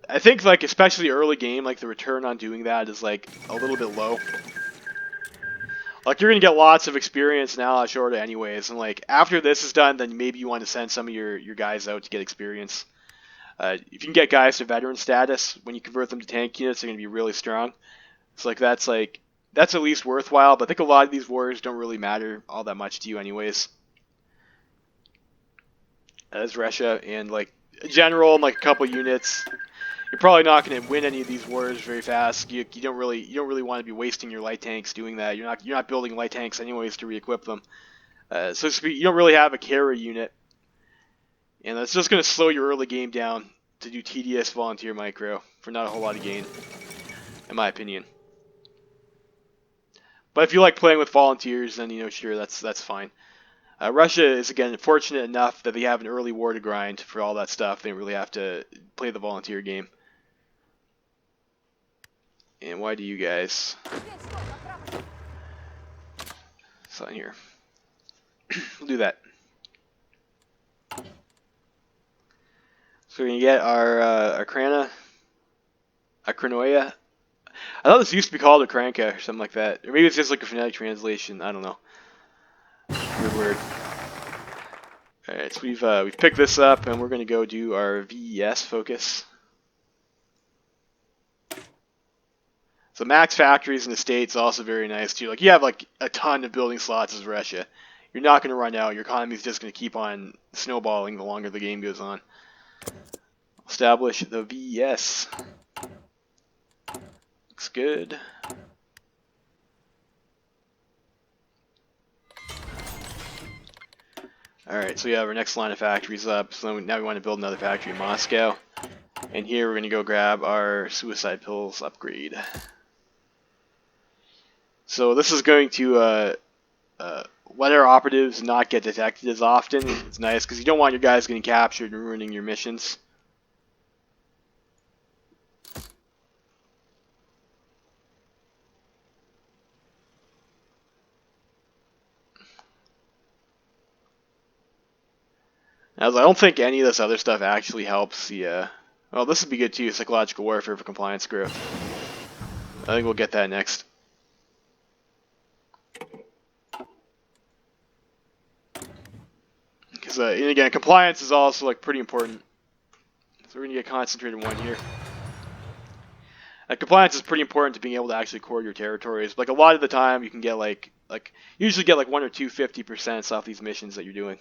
A: I think like especially early game, like the return on doing that is like a little bit low. Like you're gonna get lots of experience now at Shorta anyways, and like after this is done, then maybe you want to send some of your guys out to get experience. If you can get guys to veteran status, when you convert them to tank units, they're gonna be really strong. So like that's at least worthwhile. But I think a lot of these wars don't really matter all that much to you anyways. As Russia and like a general and like a couple units, you're probably not going to win any of these wars very fast. You don't really want to be wasting your light tanks doing that. You're not building light tanks anyways to re-equip them. So you don't really have a carry unit, and that's just going to slow your early game down to do tedious volunteer micro for not a whole lot of gain, in my opinion. But if you like playing with volunteers, then sure, that's fine. Russia is again fortunate enough that they have an early war to grind for all that stuff. They don't really have to play the volunteer game. And why do you guys sign here? We'll do that. So we're gonna get our Akranoia. I thought this used to be called Akranka or something like that. Or maybe it's just like a phonetic translation. I don't know. Weird word. Alright, so we've picked this up and we're gonna go do our VES focus. So max factories in the States is also very nice too. Like you have like a ton of building slots as Russia. You're not gonna run out. Your economy is just gonna keep on snowballing the longer the game goes on. Establish the VES. Looks good. Alright, so we have our next line of factories up. So now we want to build another factory in Moscow. And here we're going to go grab our suicide pills upgrade. So this is going to let our operatives not get detected as often. It's nice because you don't want your guys getting captured and ruining your missions. As I don't think any of this other stuff actually helps the, well, this would be good too, psychological warfare for compliance growth. I think we'll get that next. Because, and again, compliance is also, like, pretty important. So we're going to get concentrated one here. Compliance is pretty important to being able to actually core your territories. Like, a lot of the time, you can get, usually get, like, 1 or 2 50% off these missions that you're doing.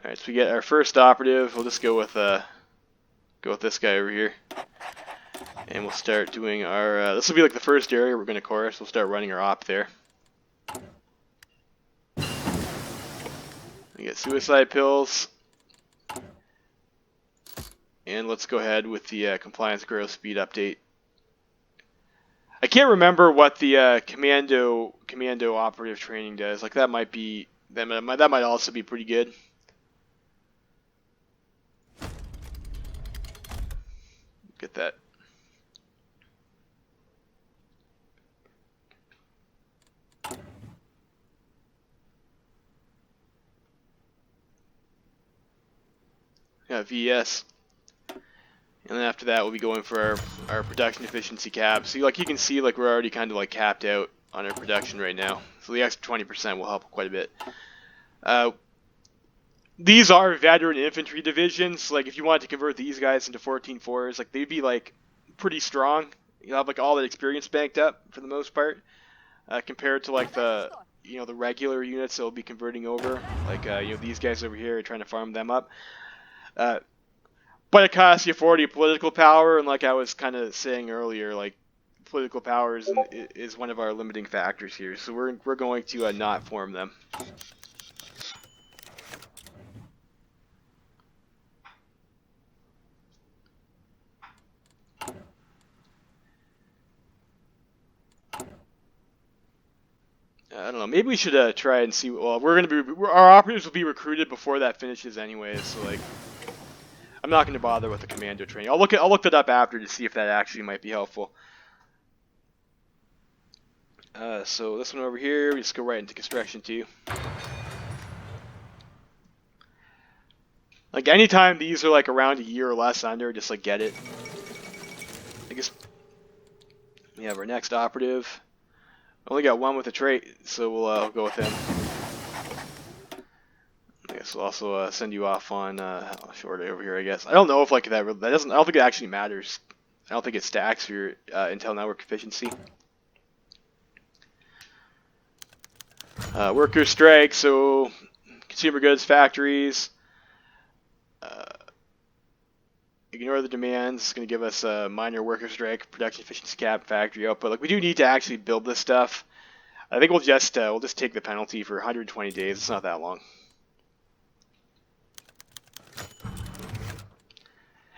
A: Alright, so we get our first operative. We'll just go with this guy over here. And we'll start doing our, this will be like the first area we're going to core, so we'll start running our op there. We get suicide pills. And let's go ahead with the compliance growth speed update. I can't remember what the commando operative training does. Like that might also be pretty good. Get that. Yeah, VS. And then after that, we'll be going for our production efficiency cap. So like you can see, like we're already kind of like capped out on our production right now. So the extra 20% will help quite a bit. These are veteran infantry divisions. Like if you wanted to convert these guys into 14-4s, like they'd be like pretty strong. You have like all that experience banked up for the most part, compared to like the the regular units that will be converting over. Like these guys over here are trying to farm them up. But it costs you 40 political power, and like I was kind of saying earlier, like political power is one of our limiting factors here. So we're going to not form them. I don't know. Maybe we should try and see. Well, our operatives will be recruited before that finishes anyways. So like, I'm not going to bother with the commando training. I'll look that up after to see if that actually might be helpful. So this one over here, we just go right into construction too. Like anytime these are like around a year or less under, just like get it. I guess we have our next operative. Only got one with a trait, so we'll go with him. I guess we'll also send you off on short over here. I guess I don't know if like that doesn't. I don't think it actually matters. I don't think it stacks for your Intel network efficiency. Worker strike, so consumer goods factories. Ignore the demands. It's going to give us a minor worker strike, production efficiency cap, factory output. Like we do need to actually build this stuff. I think we'll just take the penalty for 120 days. It's not that long.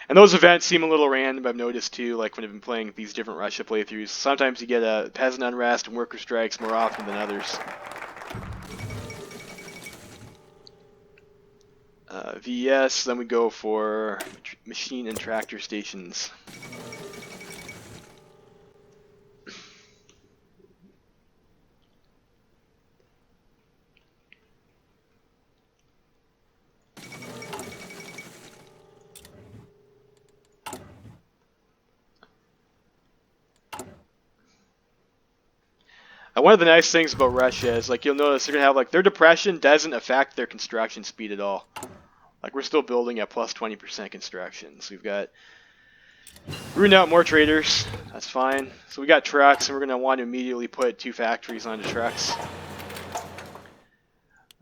A: And those events seem a little random. I've noticed too. Like when I've been playing these different Russia playthroughs, sometimes you get a peasant unrest and worker strikes more often than others. VES, then we go for machine and tractor stations. One of the nice things about Russia is like you'll notice they're gonna have like their depression doesn't affect their construction speed at all. Like we're still building at plus 20% construction. So we've got rooting out more traders. That's fine. So we got trucks, and we're gonna want to immediately put 2 factories onto trucks.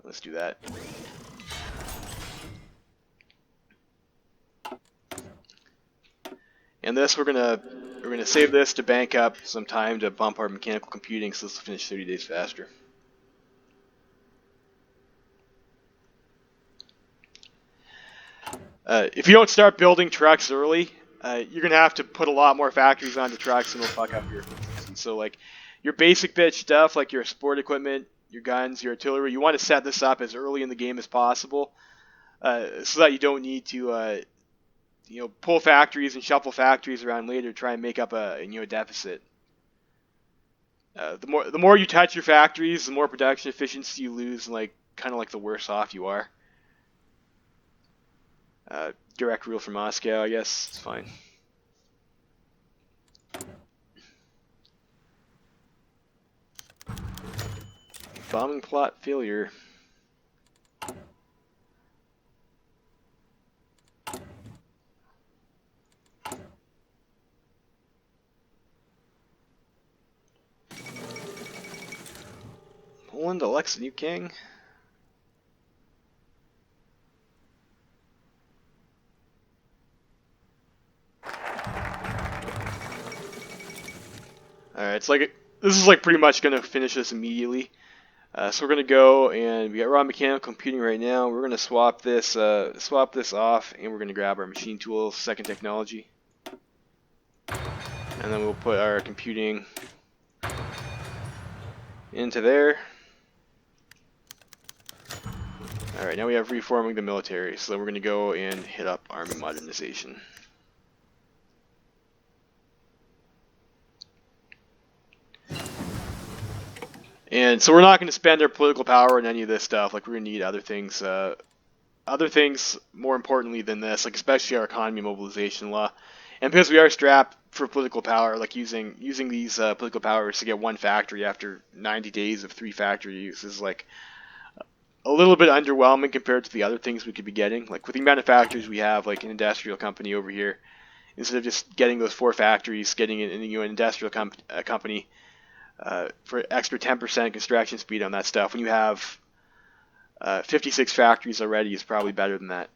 A: Let's do that. And this we're gonna save this to bank up some time to bump our mechanical computing, so this will finish 30 days faster. If you don't start building trucks early, you're gonna have to put a lot more factories onto trucks, and it'll fuck up your efficiency. So like your basic bitch stuff, like your support equipment, your guns, your artillery, you want to set this up as early in the game as possible, so that you don't need to pull factories and shuffle factories around later to try and make up a deficit. The more you touch your factories, the more production efficiency you lose, and like kind of like the worse off you are. Direct rule from Moscow, I guess it's fine. Bombing plot failure. Poland elects a new king. Alright, it's like this is like pretty much gonna finish this immediately. So we're gonna go, and we got raw mechanical computing right now. We're gonna swap this off, and we're gonna grab our machine tools, second technology, and then we'll put our computing into there. Alright, now we have reforming the military, so we're gonna go and hit up army modernization. And so we're not going to spend our political power on any of this stuff. Like we're going to need other things more importantly than this, like especially our economy mobilization law. And because we are strapped for political power, like using these political powers to get 1 factory after 90 days of 3 factories is like a little bit underwhelming compared to the other things we could be getting. Like with the amount of factories we have, like an industrial company over here, instead of just getting those 4 factories, getting an industrial company. For extra 10% construction speed on that stuff, when you have 56 factories already, is probably better than that.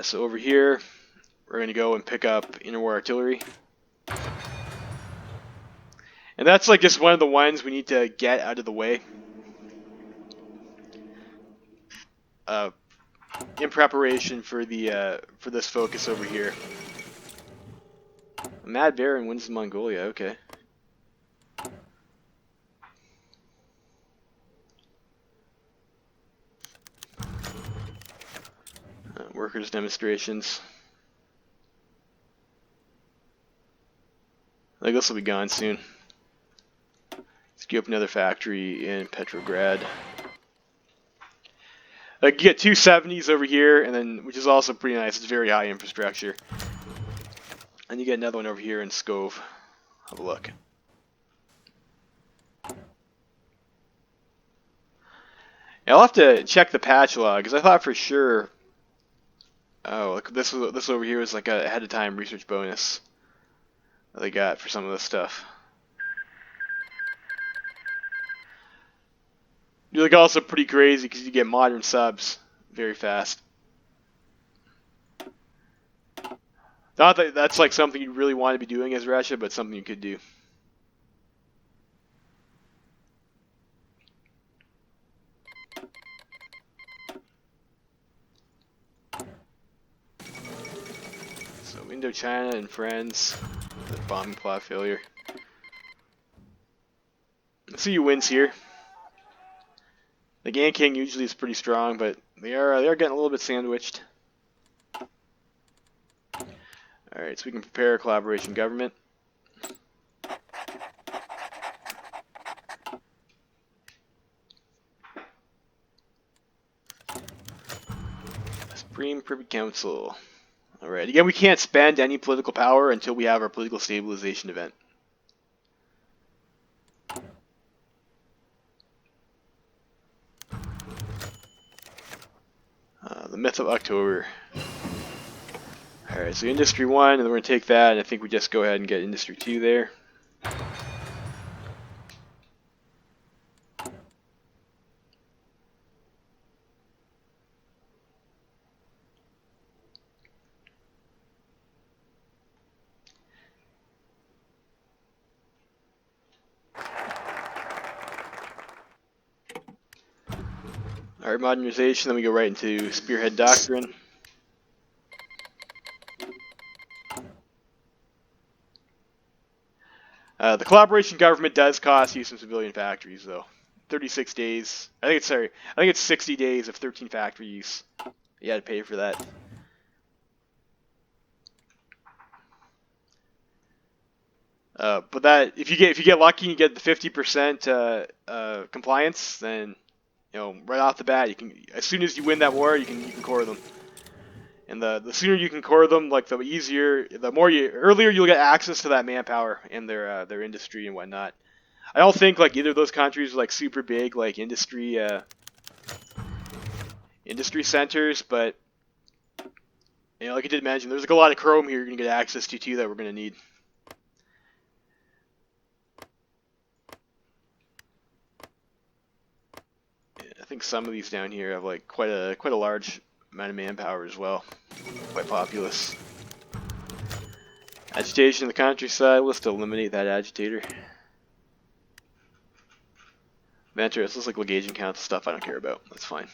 A: So over here, we're going to go and pick up interwar artillery. And that's like just one of the ones we need to get out of the way in preparation for the for this focus over here. Mad Baron wins Mongolia, okay. workers' demonstrations. Like this will be gone soon. Let's get up another factory in Petrograd. Like you get 270s over here, and then which is also pretty nice. It's very high infrastructure. And you get another one over here in Skov. Have a look. Yeah, I'll have to check the patch log because I thought for sure. Oh, look, this over here was like a ahead of time research bonus that they got for some of this stuff. You're like also pretty crazy because you get modern subs very fast. Not that that's like something you really want to be doing as Russia, but something you could do. So Indochina and friends, the bombing plot failure. Let's see who wins here. The Gan King usually is pretty strong, but they are getting a little bit sandwiched. Alright, so we can prepare a collaboration government. Supreme Privy Council. Alright, again, we can't spend any political power until we have our political stabilization event. The Myth of October. Alright, so Industry 1, and then we're going to take that, and I think we just go ahead and get Industry 2 there. Alright, Modernization, then we go right into Spearhead Doctrine. The collaboration government does cost you some civilian factories, though. 36 days. I think it's 60 days of 13 factory use. You had to pay for that. But that if you get lucky and you get the 50% compliance, then right off the bat you can, as soon as you win that war, you can core them. And the sooner you can core them, like the easier, earlier you'll get access to that manpower and their industry and whatnot. I don't think like either of those countries are like super big like industry centers, but like I did mention, there's like a lot of chrome here you're gonna get access to too that we're gonna need. I think some of these down here have like quite a large amount of manpower as well. Quite populous. Agitation in the countryside. Let's eliminate that agitator. Venturous. This is like legation council stuff I don't care about. That's fine.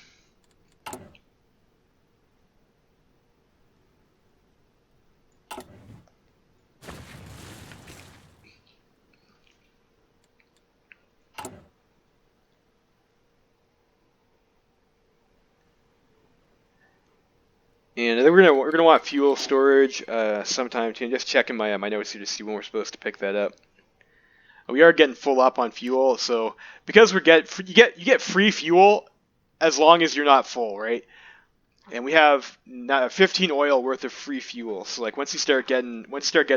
A: And then we're gonna want fuel storage sometime too. Just checking my notes here to see when we're supposed to pick that up. We are getting full up on fuel, so because you get free fuel as long as you're not full, right? And we have 15 oil worth of free fuel. So like once you start getting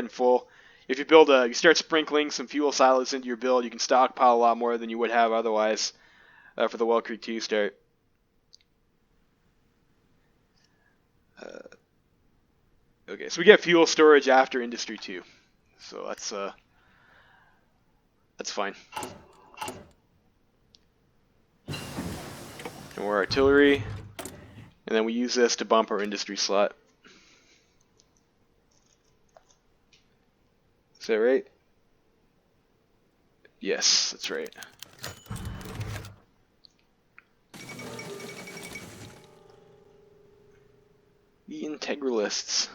A: full, if you start sprinkling some fuel silos into your build, you can stockpile a lot more than you would have otherwise for the Well Creek 2 start. Okay, so we get fuel storage after Industry 2, so that's fine. And more artillery, and then we use this to bump our industry slot. Is that right? Yes, that's right. The Integralists.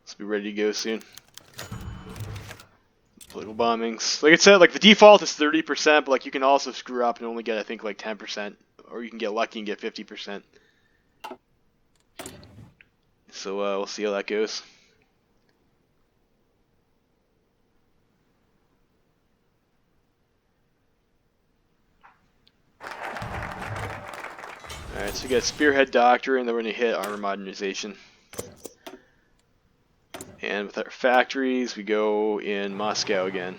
A: Let's be ready to go soon. Political bombings. Like I said, like the default is 30%, but like you can also screw up and only get I think like 10%, or you can get lucky and get 50%. So we'll see how that goes. Alright, so we got Spearhead Doctrine, then we're going to hit Armor Modernization. And with our factories, we go in Moscow again.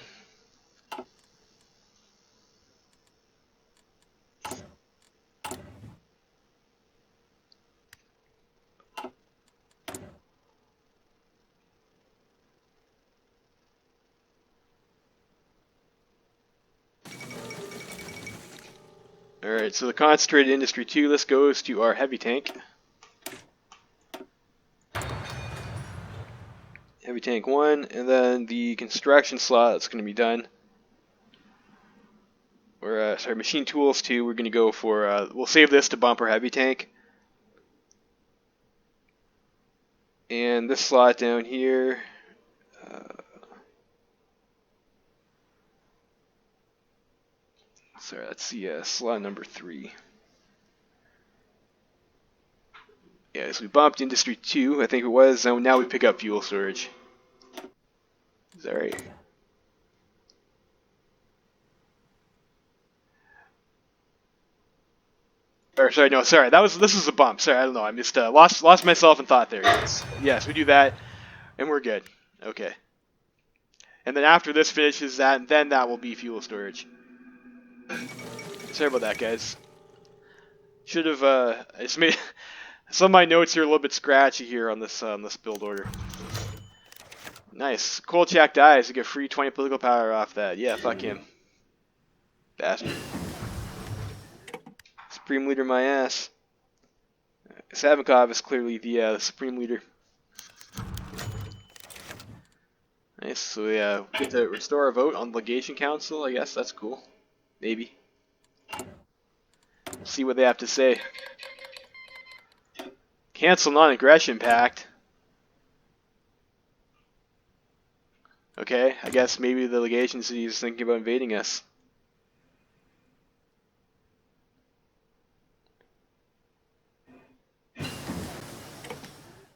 A: Alright, so the Concentrated Industry 2, this goes to our heavy tank. Heavy tank 1, and then the construction slot that's going to be done. Or, sorry, machine tools 2, we're going to go for, we'll save this to bump our heavy tank. And this slot down here, sorry, that's the slot number 3. Yeah, so we bumped Industry 2, I think it was, and now we pick up fuel storage. Is that right? Or sorry, no, sorry, this is a bump. Sorry, I don't know, I missed, lost myself in thought there. Yes, we do that, and we're good. Okay. And then after this finishes that, then that will be fuel storage. Sorry about that, guys. Should have, I just made some of my notes here a little bit scratchy here on this build order. Nice. Kolchak dies. You get free 20 political power off that. Yeah, fuck him. Bastard. Supreme leader my ass. Savinkov is clearly the supreme leader. Nice. So yeah, we get to restore a vote on the legation council. I guess that's cool. Maybe. We'll see what they have to say. Cancel non-aggression pact. Okay, I guess maybe the legation city is thinking about invading us.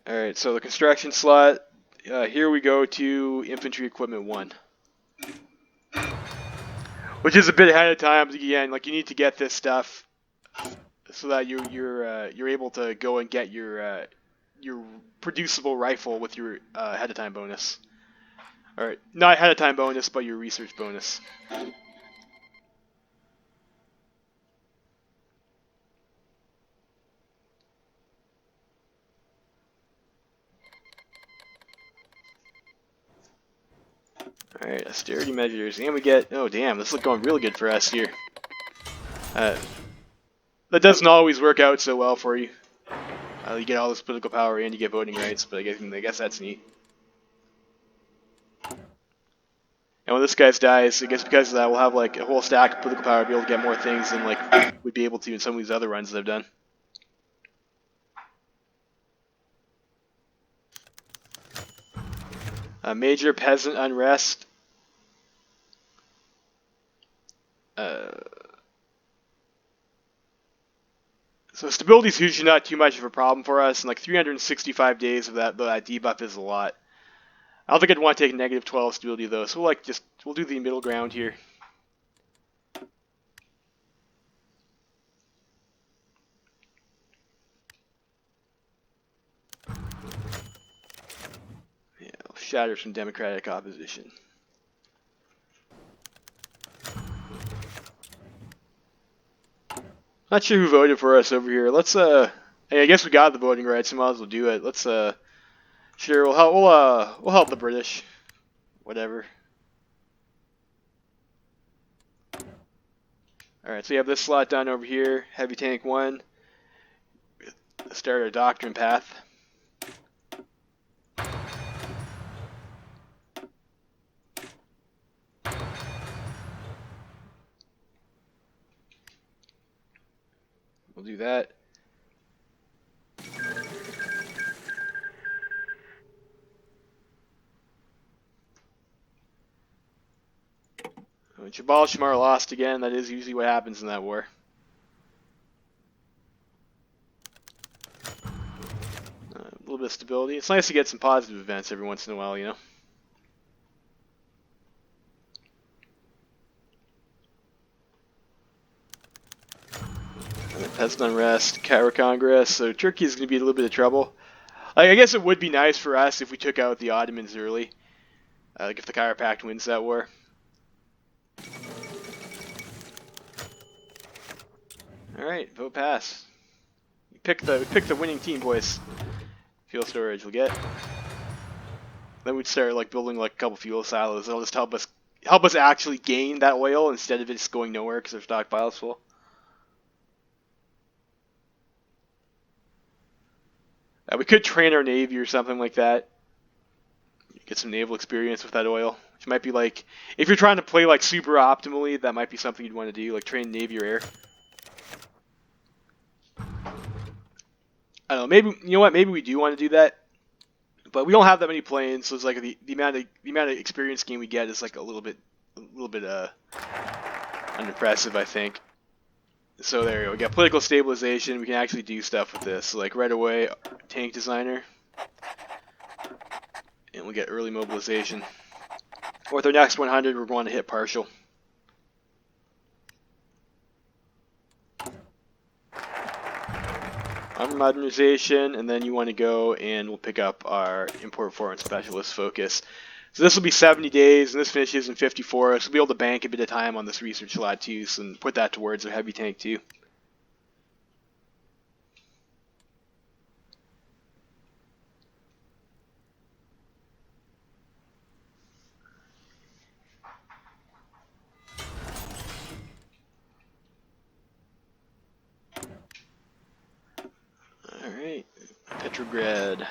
A: Alright, so the construction slot, here we go to infantry equipment 1. Which is a bit ahead of time, again, like you need to get this stuff so that you're able to go and get your producible rifle with your ahead of time bonus. Alright, not ahead of time bonus, but your research bonus. Alright, austerity measures, and we get, oh damn, this is going really good for us here. That doesn't always work out so well for you. You get all this political power and you get voting rights, but I guess that's neat. And when this guy dies, I guess because of that, we'll have like a whole stack of political power to be able to get more things than like we'd be able to in some of these other runs that I've done. Major peasant unrest. So stability is usually not too much of a problem for us, and like 365 days of that debuff is a lot. I don't think I'd want to take negative 12 stability though, so we'll do the middle ground here. Yeah, I'll shatter some democratic opposition. Not sure who voted for us over here. Let's hey, I guess we got the voting rights, so might as well do it. Let's sure we'll help the British. Whatever. Alright, so you have this slot done over here, heavy tank 1. Start our doctrine path. We'll do that. when Jabal Shamar lost again, that is usually what happens in that war. A little bit of stability. It's nice to get some positive events every once in a while, you know. And then peasant unrest, Cairo Congress. So Turkey is going to be in a little bit of trouble. Like, I guess it would be nice for us if we took out the Ottomans early. Like if the Cairo Pact wins that war. Alright, vote pass. We pick the winning team, boys. Fuel storage we'll get. Then we'd start like building like a couple fuel silos. That'll just help us actually gain that oil instead of it just going nowhere because our stockpile's full. We could train our navy or something like that. Get some naval experience with that oil. Which might be like, if you're trying to play like super optimally, that might be something you'd want to do, like train navy or air. I don't know, maybe, you know what, maybe we do want to do that. But we don't have that many planes, so it's like the amount of experience gain we get is like a little bit unimpressive, I think. So there you go. We got political stabilization. We can actually do stuff with this. So like right away, tank designer, and we get early mobilization. With our next 100, we're going to hit partial. Armor modernization, and then you want to go and we'll pick up our import foreign specialist focus. So this will be 70 days, and this finishes in 54. So we'll be able to bank a bit of time on this research slot too, and put that towards a heavy tank too. Alright, Petrograd.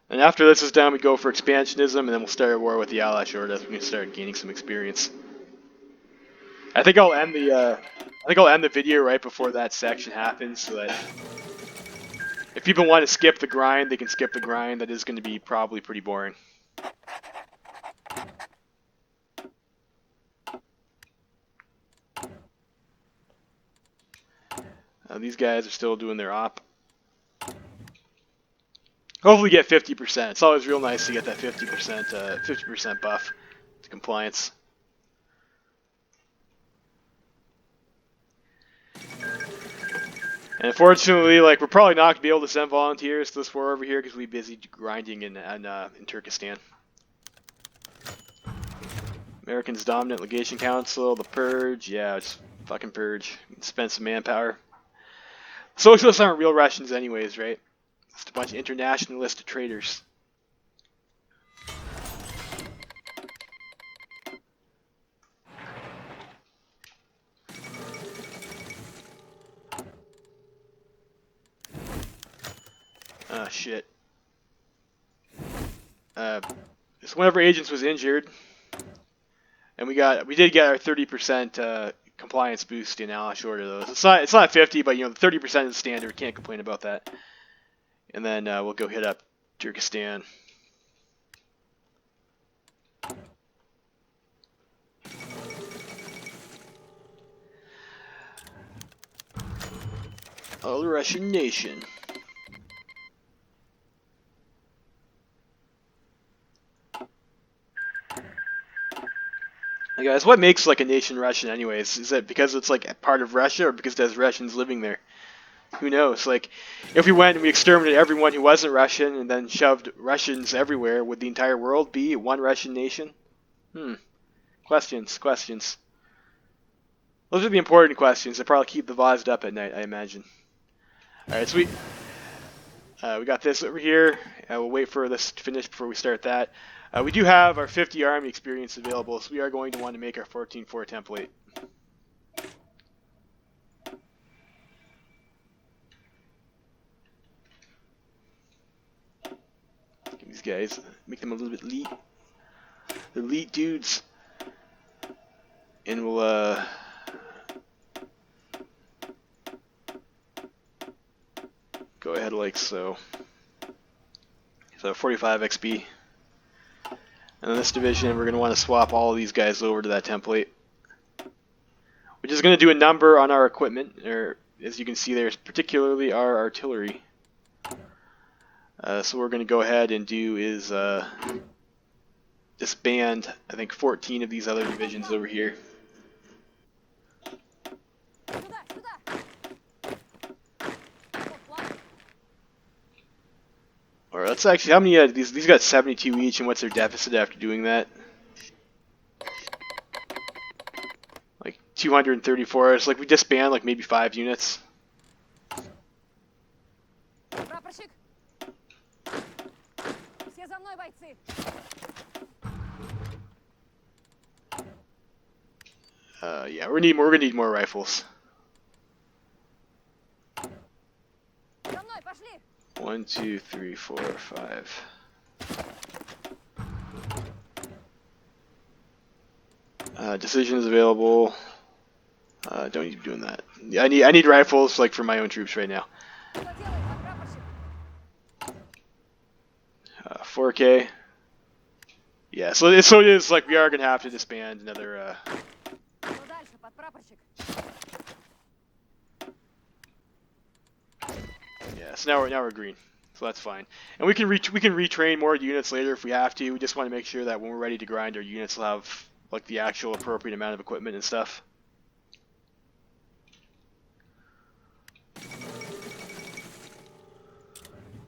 A: And after this is done, we go for expansionism, and then we'll start a war with the Allies short as we can start gaining some experience. I think I'll end the video right before that section happens, so that if people want to skip the grind, they can skip the grind. That is going to be probably pretty boring. These guys are still doing their op. Hopefully get 50%. It's always real nice to get that 50% buff to compliance. And unfortunately, like, we're probably not going to be able to send volunteers to this war over here because we'll be busy grinding in Turkestan. Americans dominant legation council, the purge, yeah, it's fucking purge. Spend some manpower. Socialists aren't real Russians anyways, right? Just a bunch of internationalist traitors. Ah, shit. So one of our agents was injured, and we did get our 30% compliance boost in Alish order though. It's not 50, but you know the 30% is standard. Can't complain about that. And then we'll go hit up Turkestan. All Russian nation. Hey guys, what makes like a nation Russian anyways? Is it because it's like part of Russia or because there's Russians living there? Who knows? Like, if we went and we exterminated everyone who wasn't Russian and then shoved Russians everywhere, would the entire world be one Russian nation? Questions. Those are the important questions that probably keep the VODs up at night, I imagine. Alright, so we got this over here. We'll wait for this to finish before we start that. We do have our 50 army experience available, so we are going to want to make our 14-4 template. These guys, make them a little bit elite. They're elite dudes. And we'll go ahead like so. So 45 XP. And in this division, we're going to want to swap all of these guys over to that template, which is going to do a number on our equipment, or as you can see there's particularly our artillery. So what we're going to go ahead and do is disband, I think, 14 of these other divisions over here. Or let's actually, how many these got 72 each, and what's their deficit after doing that? Like 234. It's like we disband like maybe 5 units. Yeah, we're gonna need more rifles. 1, 2, 3, 4, 5. Decisions available. Don't need to be doing that. Yeah, I need rifles like for my own troops right now. 4K. Yeah, so it is like we are gonna have to disband another. Yeah, so now we're green, so that's fine, and we can retrain more units later if we have to. We just want to make sure that when we're ready to grind, our units will have like the actual appropriate amount of equipment and stuff.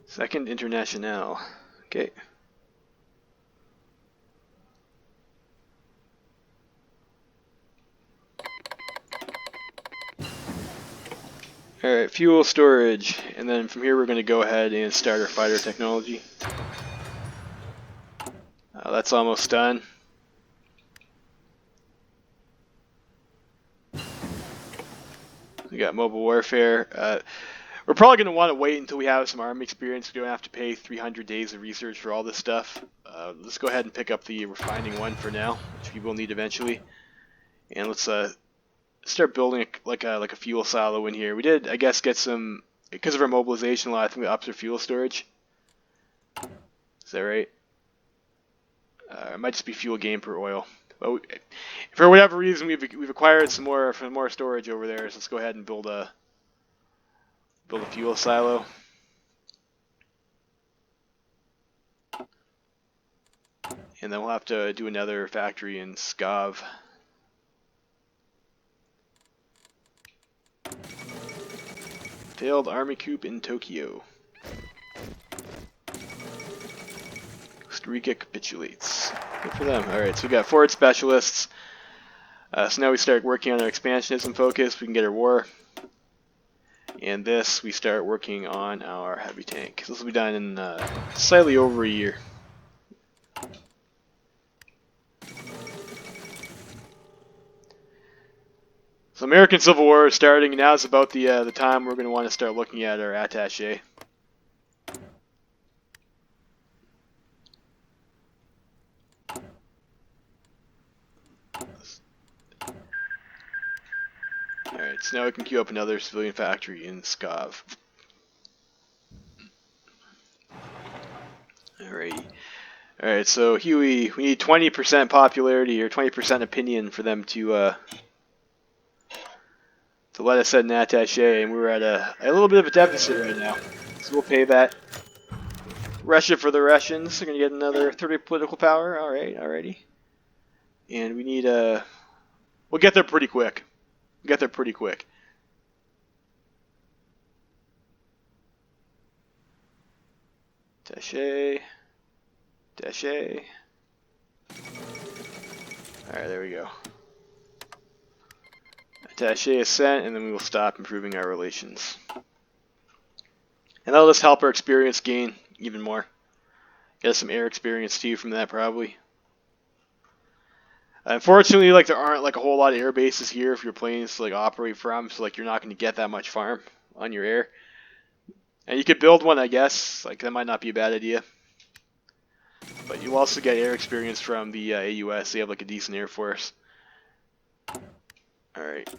A: Second International. Okay. Alright, fuel storage, and then from here we're going to go ahead and start our fighter technology. That's almost done. We got mobile warfare. We're probably going to want to wait until we have some army experience. We don't have to pay 300 days of research for all this stuff. Let's go ahead and pick up the refining one for now, which we will need eventually. And let's start building like a fuel silo in here. We did, I guess, get some, because of our mobilization law, I think we upped our fuel storage. Is that right? It might just be fuel gain per oil. But for whatever reason, we've acquired some more storage over there. So let's go ahead and build a fuel silo. And then we'll have to do another factory in Skav. Failed army coup in Tokyo. Costa Rica capitulates. Good for them. Alright, so we got forward specialists. So now we start working on our expansionism focus. We can get our war. And this, we start working on our heavy tank. This will be done in slightly over a year. So American Civil War is starting. Now is about the time we're going to want to start looking at our attaché. Alright, so now we can queue up another civilian factory in Skav. Alright, so HOI, we need 20% popularity or 20% opinion for them to let us set an attaché, and we're at a little bit of a deficit right now. So we'll pay that. Russia for the Russians. They're going to get another 30 political power. Alrighty. And we need we'll get there pretty quick. Attaché. Alright, there we go. Attaché is sent, and then we will stop improving our relations. And that'll just help our experience gain even more. Get us some air experience too from that, probably. Unfortunately, like there aren't like a whole lot of air bases here if your planes to like operate from, so like you're not going to get that much farm on your air. And you could build one, I guess. Like that might not be a bad idea. But you also get air experience from the AUS. They have like a decent air force. Alright.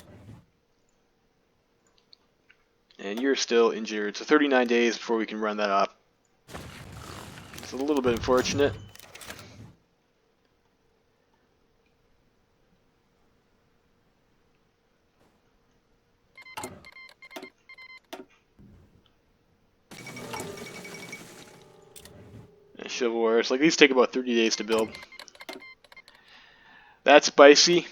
A: And you're still injured, so 39 days before we can run that up. It's a little bit unfortunate. Civil Wars. Like, these take about 30 days to build. That's spicy.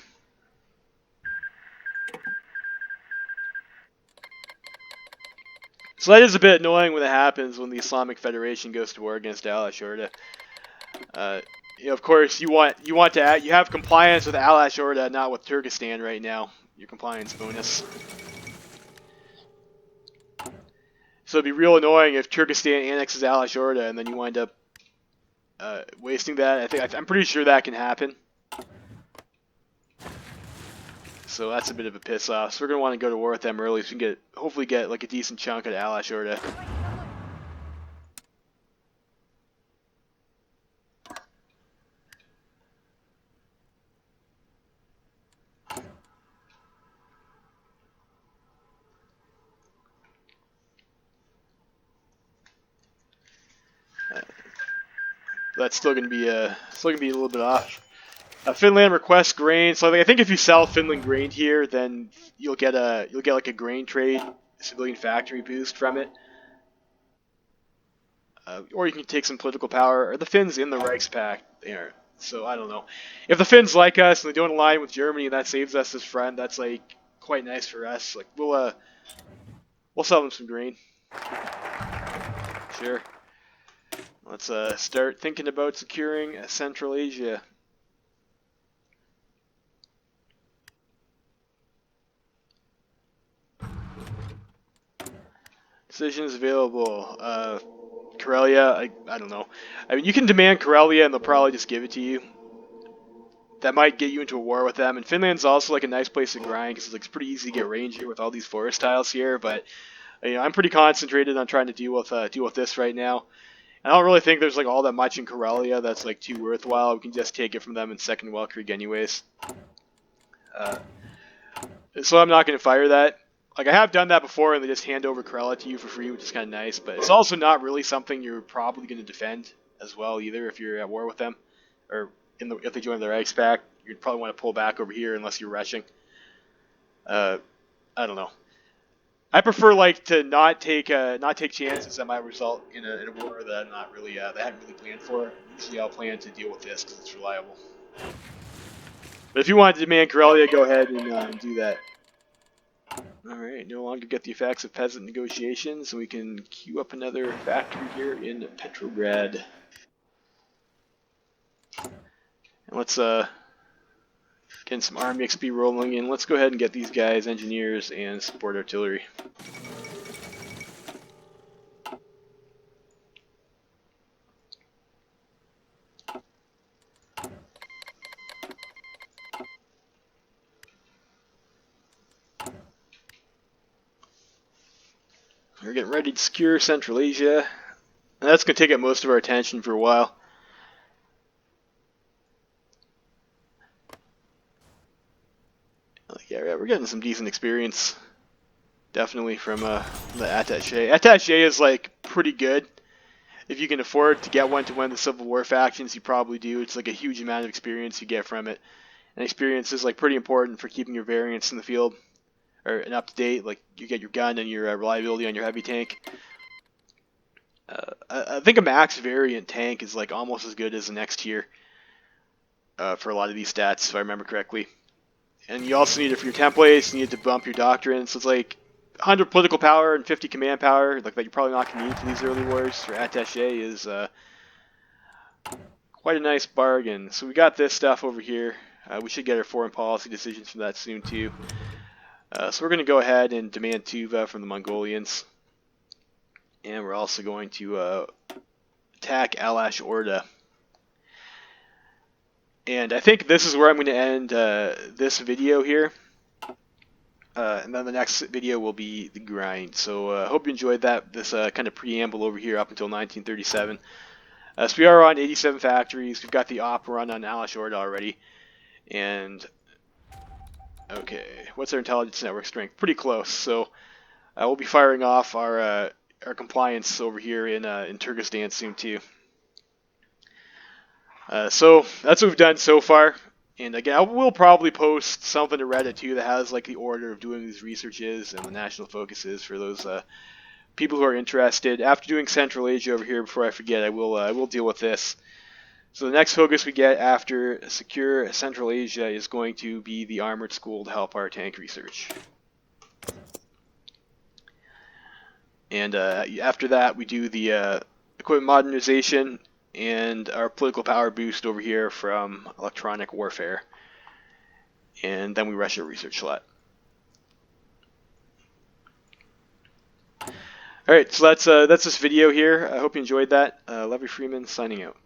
A: So that is a bit annoying when it happens when the Islamic Federation goes to war against Al-Ashorda. Of course, you have compliance with Al-Ashorda, not with Turkestan right now. Your compliance bonus. So it'd be real annoying if Turkestan annexes Al-Ashorda and then you wind up wasting that. I'm pretty sure that can happen. So that's a bit of a piss off. So we're gonna want to go to war with them early, so we can hopefully get like a decent chunk of Al-Ashorda. That's still gonna be a little bit off. Finland requests grain. So I think if you sell Finland grain here, then you'll get like a grain trade civilian factory boost from it. Or you can take some political power. Or the Finns in the Reichspakt there. So I don't know. If the Finns like us and they don't align with Germany, and that saves us as friend, that's like quite nice for us. Like we'll sell them some grain. Sure. Let's start thinking about securing Central Asia. Decisions available. Karelia, I don't know. I mean, you can demand Karelia and they'll probably just give it to you. That might get you into a war with them. And Finland's also like a nice place to grind because it's pretty easy to get range here with all these forest tiles here. But I'm pretty concentrated on trying to deal with this right now. I don't really think there's like all that much in Karelia that's like too worthwhile. We can just take it from them in Second Weltkrieg anyways. So I'm not going to fire that. Like I have done that before, and they just hand over Karelia to you for free, which is kind of nice. But it's also not really something you're probably going to defend as well either if you're at war with them, or if they join the Reichspakt, you'd probably want to pull back over here unless you're rushing. I don't know. I prefer like to not take chances that might result in a war that I'm not really that I haven't really planned for. Usually I'll plan to deal with this because it's reliable. But if you want to demand Karelia, go ahead and do that. Alright, no longer get the effects of peasant negotiations, and we can queue up another factory here in Petrograd. And let's get some army XP rolling in. Let's go ahead and get these guys engineers and support artillery. We're getting ready to secure Central Asia. And that's going to take up most of our attention for a while. Yeah, we're getting some decent experience. Definitely from the attaché. Attaché is like pretty good. If you can afford to get one to win the Civil War factions, you probably do. It's like a huge amount of experience you get from it. And experience is like pretty important for keeping your variants in the field. And up to date, like you get your gun and your reliability on your heavy tank. I think a max variant tank is like almost as good as the next tier for a lot of these stats, if I remember correctly. And you also need it for your templates. You need to bump your doctrine. So it's like 100 political power and 50 command power, like that you're probably not going to need for these early wars. For attaché is quite a nice bargain. So we got this stuff over here. We should get our foreign policy decisions from that soon too. So we're going to go ahead and demand Tuva from the Mongolians. And we're also going to attack Al-Ashorda. And I think this is where I'm going to end this video here. And then the next video will be the grind. So I hope you enjoyed this kind of preamble over here up until 1937. So we are on 87 factories. We've got the op run on Al-Ashorda already. And okay, what's our intelligence network strength? Pretty close. So we'll be firing off our compliance over here in Turkestan soon too. So that's what we've done so far. And again, I will probably post something to Reddit too that has like the order of doing these researches and the national focuses for those people who are interested, after doing Central Asia over here, before I forget, I will deal with this. So the next focus we get after secure Central Asia is going to be the Armored School to help our tank research. And after that, we do the equipment modernization and our political power boost over here from electronic warfare. And then we rush our research slot. All right, so that's this video here. I hope you enjoyed that. Levy Freeman signing out.